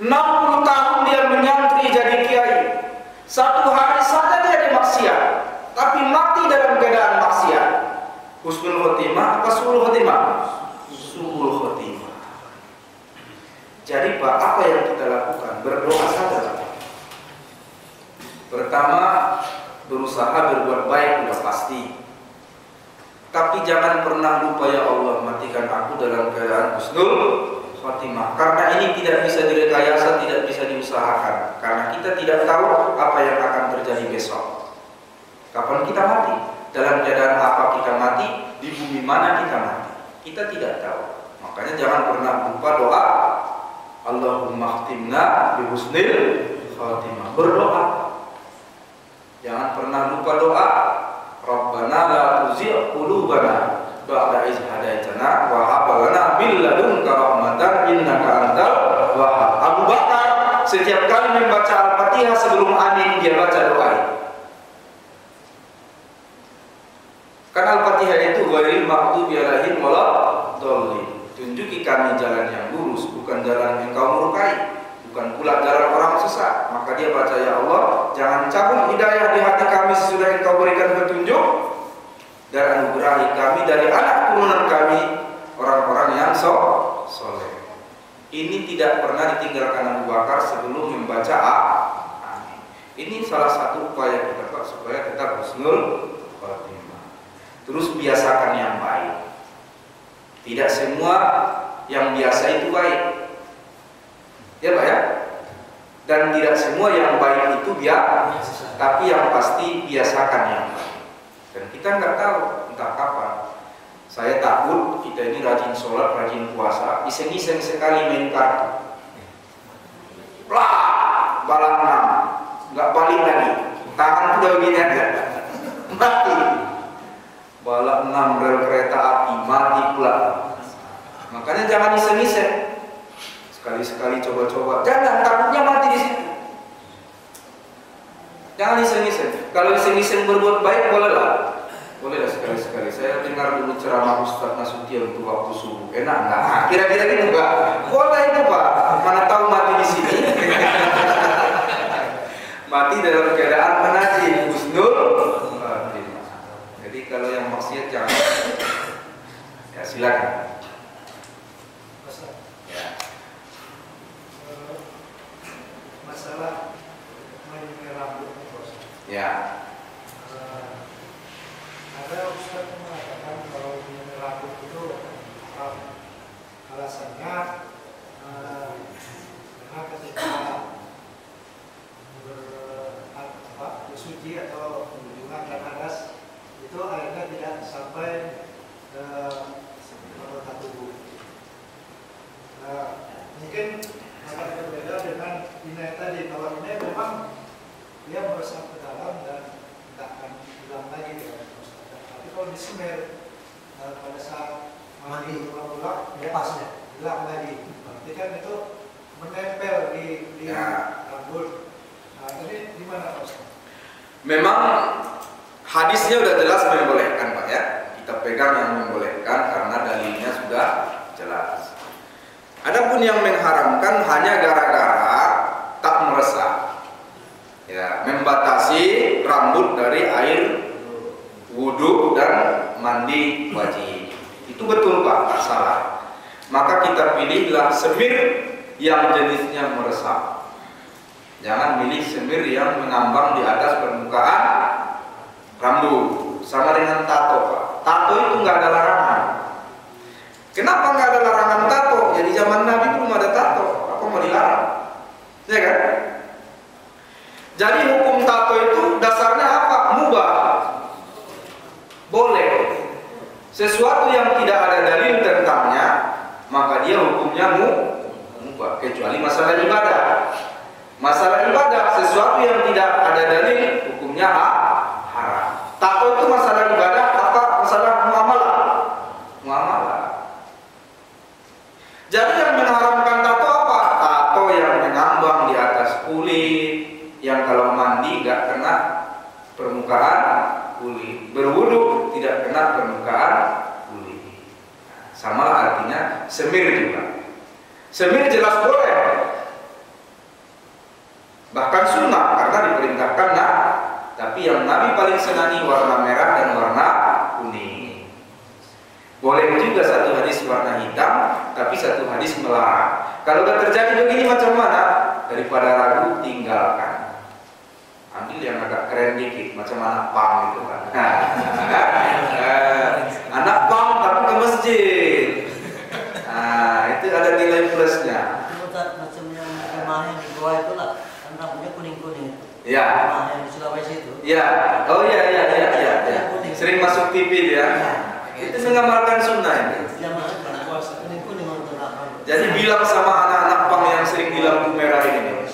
60 tahun dia menyantri jadi kiai, 1 hari saja dia di maksiat, tapi mati dalam keadaan maksiat. Husnul khotimah apa su'ul khotimah? Su'ul khotimah. Jadi Pak, apa yang kita lakukan? Berdoa saja. Pertama, berusaha berbuat baik sudah pasti. Tapi jangan pernah lupa, ya Allah, matikan aku dalam keadaan husnul khotimah. Karena ini tidak bisa direkayasa, tidak bisa diusahakan. Karena kita tidak tahu apa yang akan terjadi besok. Kapan kita mati? Dalam keadaan apa kita mati? Di bumi mana kita mati? Kita tidak tahu. Makanya jangan pernah lupa doa. Allahumma khtimna bi husnil khotimah. Berdoa. Jangan pernah lupa doa. Rabbana la tuzigh qulubana ba'da idh hadaitana wa hab lana min ladunka rahmatan innaka antal wahhab. Abu Bakar setiap kali membaca Al-Fatihah sebelum amin dia baca doa ini. Karena Al-Fatihah itu ghairil maghdubi alaihim waladdallin. Tunjuki kami jalan yang lurus, bukan jalan yang engkau murkai, bukan pula jalan orang sesat. Maka dia baca, ya Allah, jangan cabut hidayah di hati kami sesudah engkau berikan petunjuk, dan anugerahi kami dari anak turunan kami orang-orang yang soleh. Ini tidak pernah ditinggalkan Abu Bakar sebelum membaca amin. Ini salah satu upaya kita Pak, supaya tetap husnul khotimah. Terus biasakan yang baik. Tidak semua yang biasa itu baik, ya Pak ya. Dan tidak semua yang baik itu biasa, tapi yang pasti biasakan yang baik. Dan kita nggak tahu entah kapan. Saya takut kita ini rajin sholat, rajin puasa, iseng-iseng sekali main kartu. Wah, balak 6, nggak balik lagi. Tangan udah begini aja, mati. Balak 6 rel kereta api, mati pula. Makanya jangan iseng-iseng. Sekali-sekali coba-coba. Jangan, takutnya mati di situ. Jangan iseng-iseng. Kalau iseng-iseng berbuat baik bolehlah. Bolehlah sekali-sekali. Saya dengar dulu ceramah Ustaz Nasution untuk waktu subuh. Enak enggak? Nah, kira-kira gitu Pak. Boleh itu Pak. Mana tahu mati di sini. Mati dalam keadaan mengaji husnul khotimah. Jadi kalau yang maksiat jangan. Ya silakan. Masalah menyemir rambut, Ya. Ada Ustaz yang mengatakan kalau menyemir rambut itu alasannya karena ketika bersuci atau menggunakan hadas itu airnya tidak sampai ke anggota tubuh. Mungkin akan berbeda dengan ini tadi. Kalau ini memang dia meresap ke dalam dan tidak akan hilang lagi ya. Tapi kalau disemir pada saat mandi berulang-ulang ya pasnya hilang lagi. Berarti kan itu menempel di rambut. Nah ini gimana Pak Ustaz? Memang hadisnya sudah jelas membolehkan Pak ya. Kita pegang yang membolehkan karena dalilnya sudah jelas. Adapun yang mengharamkan hanya gara-gara tak meresap, ya, membatasi rambut dari air wudhu dan mandi wajib. Itu betul Pak, tak salah. Maka kita pilihlah semir yang jenisnya meresap. Jangan pilih semir yang mengambang di atas permukaan rambut. Sama dengan tato Pak. Tato itu nggak ada larangan. Kenapa nggak ada larangan tato? Ya di zaman Nabi belum ada tato. Apa mau dilarang? Ya kan? Jadi hukum tato itu dasarnya apa? Mubah. Boleh. Sesuatu yang tidak ada dalil tentangnya, maka dia hukumnya mubah, kecuali masalah ibadah. Masalah ibadah, sesuatu yang tidak ada dalil, hukumnya haram. Tato itu masalah ibadah apa masalah muamalah? Muamalah. Jadi yang mengharamkan tato apa? Tato yang mengambang di atas kulit, yang kalau mandi nggak kena permukaan kulit, berwudu tidak kena permukaan kulit. Sama artinya semir juga. Semir jelas boleh, bahkan sunnah karena diperintahkan tapi yang Nabi paling senangi warna merah dan warna kuning. Boleh juga satu hadis warna hitam, tapi satu hadis melarang. Kalau udah terjadi begini macam mana? Daripada ragu, tinggalkan. Ambil yang agak keren dikit, macam anak pang gitu kan. Anak pang tapi ke masjid. Nah, itu ada nilai plusnya. Macam yang kemah yang di bawah itu lah, kan rambutnya kuning-kuning. Ya. Kemah yang di Sulawesi itu. Ya. Oh iya. Sering masuk TV dia. Itu mengamalkan sunnah ini. Dia malah kuning-kuning untuk rambut. Jadi bilang sama anak-anak pang yang sering di lampu merah ini.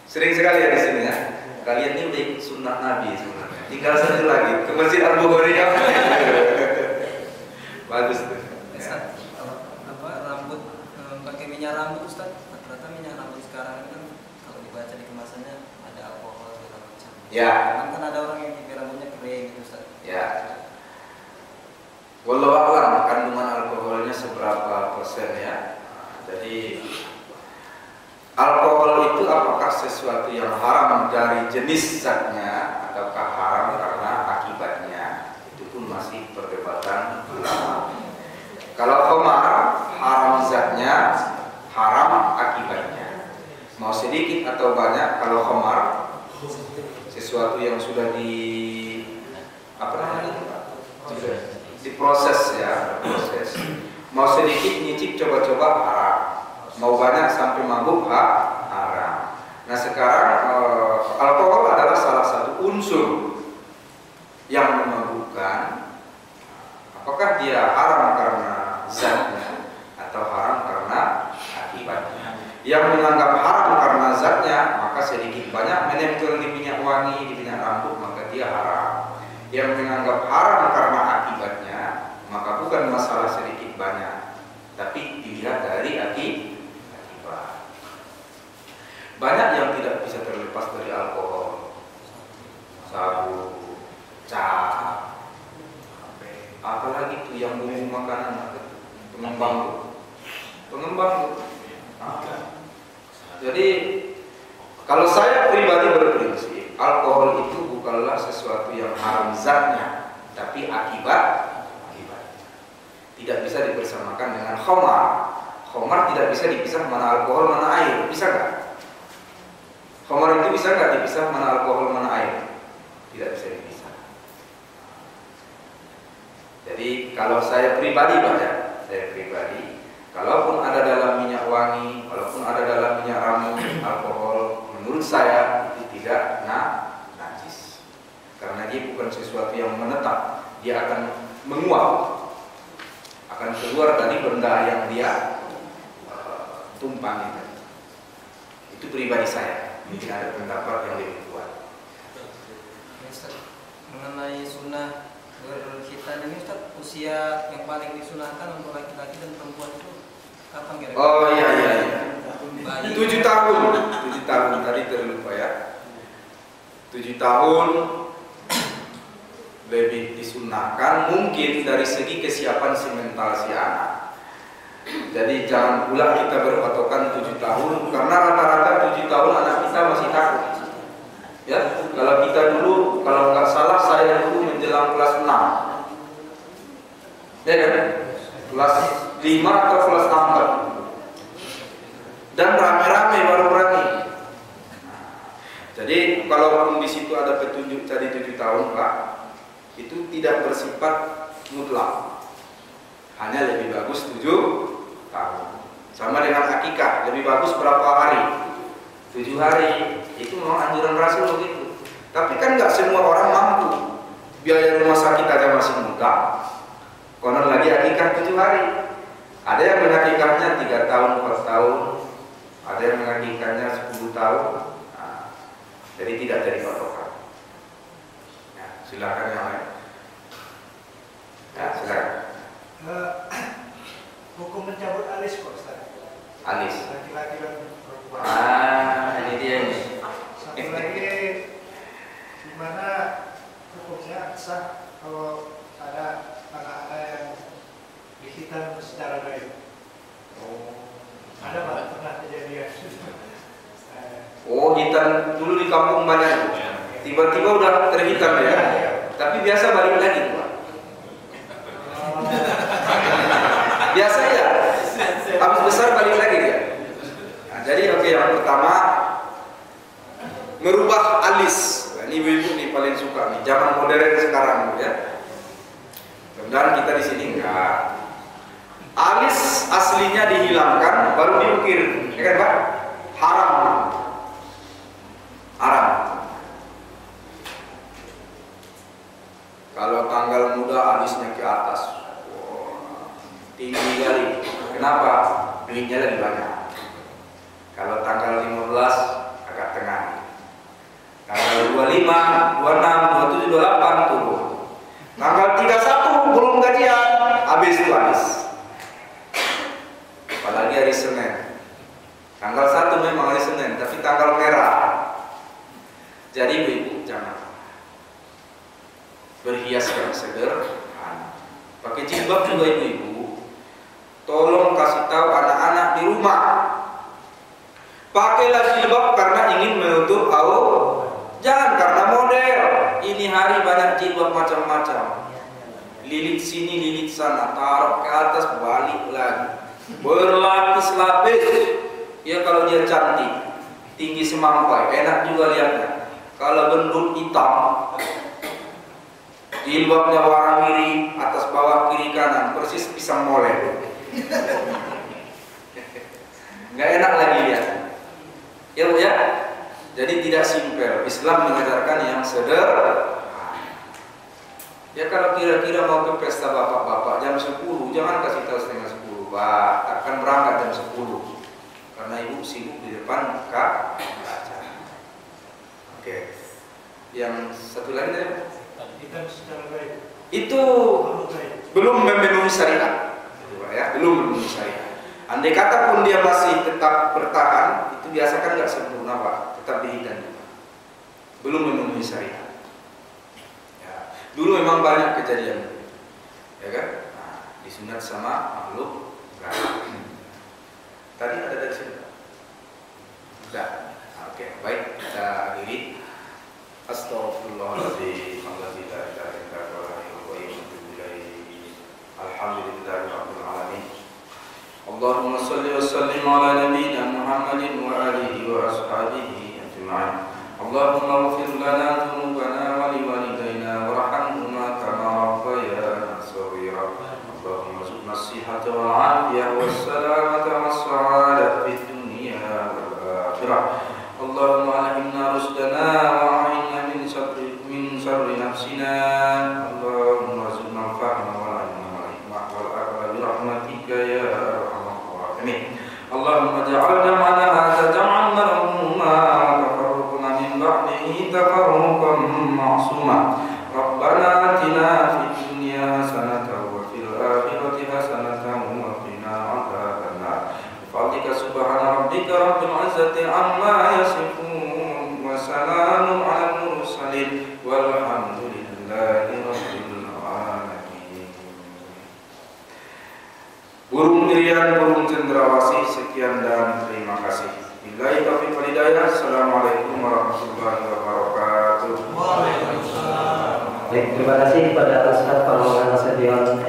Sering sekali ya di sini ya. Kalian ini udah ikut sunnah Nabi sebenarnya. Tinggal satu lagi ke Masjid Al-Bukhari. Bagus tuh. Apa rambut pakai minyak rambut Ustaz? Rata-rata minyak rambut sekarang kan kalau dibaca di kemasannya ada alkohol segala macam. Ya. Kan ada orang yang bikin rambutnya kering gitu Ustaz. Ya. Wallahu a'lam kandungan alkoholnya seberapa persen ya. Jadi alkohol itu apakah sesuatu yang haram dari jenis zatnya ataukah haram karena akibatnya? Itu pun masih perdebatan ulama. Kalau khamar haram zatnya, haram akibatnya. Mau sedikit atau banyak, kalau khamar sesuatu yang sudah diproses ya, proses. Mau sedikit nyicip coba-coba haram. Mau banyak sampai mabuk haram. Nah sekarang alkohol adalah salah satu unsur yang memabukkan. Apakah dia haram karena zatnya atau haram karena akibatnya? Yang menganggap haram karena zatnya, maka sedikit banyak menempel di minyak wangi, di minyak rambut, maka dia haram. Yang menganggap haram karena akibatnya, maka bukan masalah sedikit banyak, tapi dilihat dari akibat. Banyak yang tidak bisa terlepas dari alkohol, sabu, cat, apalagi itu yang bumbu makanan, pengembang. Jadi kalau saya pribadi berprinsip, alkohol itu bukanlah sesuatu yang haram zatnya, tapi akibat. Tidak bisa dibersamakan dengan khamar. Khamar tidak bisa dipisah mana alkohol mana air, bisa nggak? Khamar itu bisa nggak dipisah mana alkohol mana air? Tidak bisa dipisah. Jadi kalau saya pribadi kalaupun ada dalam minyak wangi, kalaupun ada dalam minyak rambut, alkohol, menurut saya itu tidak najis. Karena dia bukan sesuatu yang menetap, dia akan menguap, akan keluar dari benda yang dia tumpangi. Itu pribadi saya. Mungkin ada pendapat yang lebih kuat. Mengenai sunnah berkhitan ini Ustaz, usia yang paling disunahkan untuk laki-laki dan perempuan itu kapan kira-kira? Oh iya. 7 tahun tadi terlupa ya. 7 tahun lebih disunahkan, mungkin dari segi kesiapan si mental si anak. Jadi jangan pula kita berpatokan 7 tahun, karena rata-rata 7 tahun anak kita masih takut. Ya, kalau kita dulu, kalau nggak salah saya dulu menjelang kelas 6, ya kan? Kelas 5 atau kelas 4, dan rame-rame baru berani. Jadi kalaupun di situ ada petunjuk tadi 7 tahun Pak, itu tidak bersifat mutlak, hanya lebih bagus 7 tahun. Sama dengan akikah, lebih bagus berapa hari? 7 hari. Itu memang anjuran Rasul begitu. Tapi kan nggak semua orang mampu. Biaya rumah sakit aja masih mudah. Konon lagi akikah 7 hari. Ada yang mengakikahnya 3 tahun, 4 tahun. Ada yang mengakikahnya 10 tahun. Nah, jadi tidak jadi patokan. Ya, silakan yang lain. Ya, silakan. Hukum mencabut alis kok Ustaz. Alis. Laki-laki dan perempuan. Ini dia nih. Satu lagi, gimana hukumnya sah kalau ada anak-anak yang dihitan secara gaib? Ada Pak, pernah kejadian. Oh, hitam dulu di kampung banyak. Tiba-tiba udah terhitam ya. Tapi biasa balik lagi, Pak. Biasa ya. Habis besar balik lagi ya. Nah, jadi oke, yang pertama merubah alis. Nah, ini ibu-ibu nih paling suka nih, zaman modern sekarang ya. Dan kita di sini enggak. Alis aslinya dihilangkan baru diukir, ya kan Pak? Haram. Haram. Kalau tanggal muda alisnya ke atas, wah, tinggi kali. Kenapa? Duitnya lebih banyak. Kalau tanggal 15 agak tengah. Tanggal 25, 26, 27, 28 turun. Tanggal 31 belum gajian, habis itu alis. Apalagi hari Senin. Tanggal 1 memang hari Senin, tapi tanggal merah. Jadi ibu jangan berhias yang sederhana. Pakai jilbab juga ibu-ibu. Tolong kasih tahu anak-anak di rumah. Pakailah jilbab karena ingin menutup aurat. Jangan karena model. Ini hari banyak jilbab macam-macam. Lilit sini, lilit sana, taruh ke atas, balik lagi. Berlapis-lapis. Ya kalau dia cantik, tinggi semampai, enak juga lihatnya. Kalau gendut hitam, jilbabnya warna mirip, atas bawah kiri kanan, persis pisang molen. Nggak enak lagi lihat. Ya Bu ya. Jadi tidak simpel. Islam mengajarkan yang sederhana. Ya kalau kira-kira mau ke pesta bapak-bapak jam 10, jangan kasih tahu setengah 10, Pak. Akan berangkat jam 10. Karena ibu sibuk di depan kaca. Oke. Yang satu lagi tadi Hitan secara gaib. itu belum memenuhi syariat. Ya, belum memenuhi syariat. Andai kata pun dia masih tetap bertahan, itu biasakan nggak sempurna Pak, tetap dihitan juga. Belum memenuhi syariat. Ya, dulu memang banyak kejadian, ya kan? Nah, disunat sama makhluk. Tadi ada dari sini. Sudah. Oke, baik, kita akhiri. Astaghfirullahaladzim. Alhamdulillahirabbil alamin. Allahumma shalli wa sallim ala nabiyyina Muhammadin wa alihi wa ashabihi ajma'in. Allahumma ighfir lana dhunubana wa liwalidayna warhamhuma kama rabbayana shaghira. Allahumma rzuqna as-sihhata wal 'afiyata was salamata was sa'adata fid dunya wal akhirah. Allahumma alhimna rusdana wa a'inna min sharri nafsina. Allahumma rzuqna al-fahma wal 'ilma wal hikmah wal aqla bi rahmatika ya Allahumma ja'alna ma'ana hadha jam'an marhuma wa tafarruqna min ba'dihi tafarruqan ma'suma. Rabbana atina fid dunya hasanatan wa fil akhirati hasanatan wa qina adzabannar. Fadlika subhana rabbika rabbil izzati amma yasifun wa salamun 'alal mursalin walhamdulillahi rabbil alamin. Burung irian, burung cendrawasih, sekian dan terima kasih. Billahi taufiq wal hidayah. Assalamualaikum warahmatullahi wabarakatuh. Waalaikumsalam. Baik, terima kasih kepada Ustaz Pak Maulana Sedion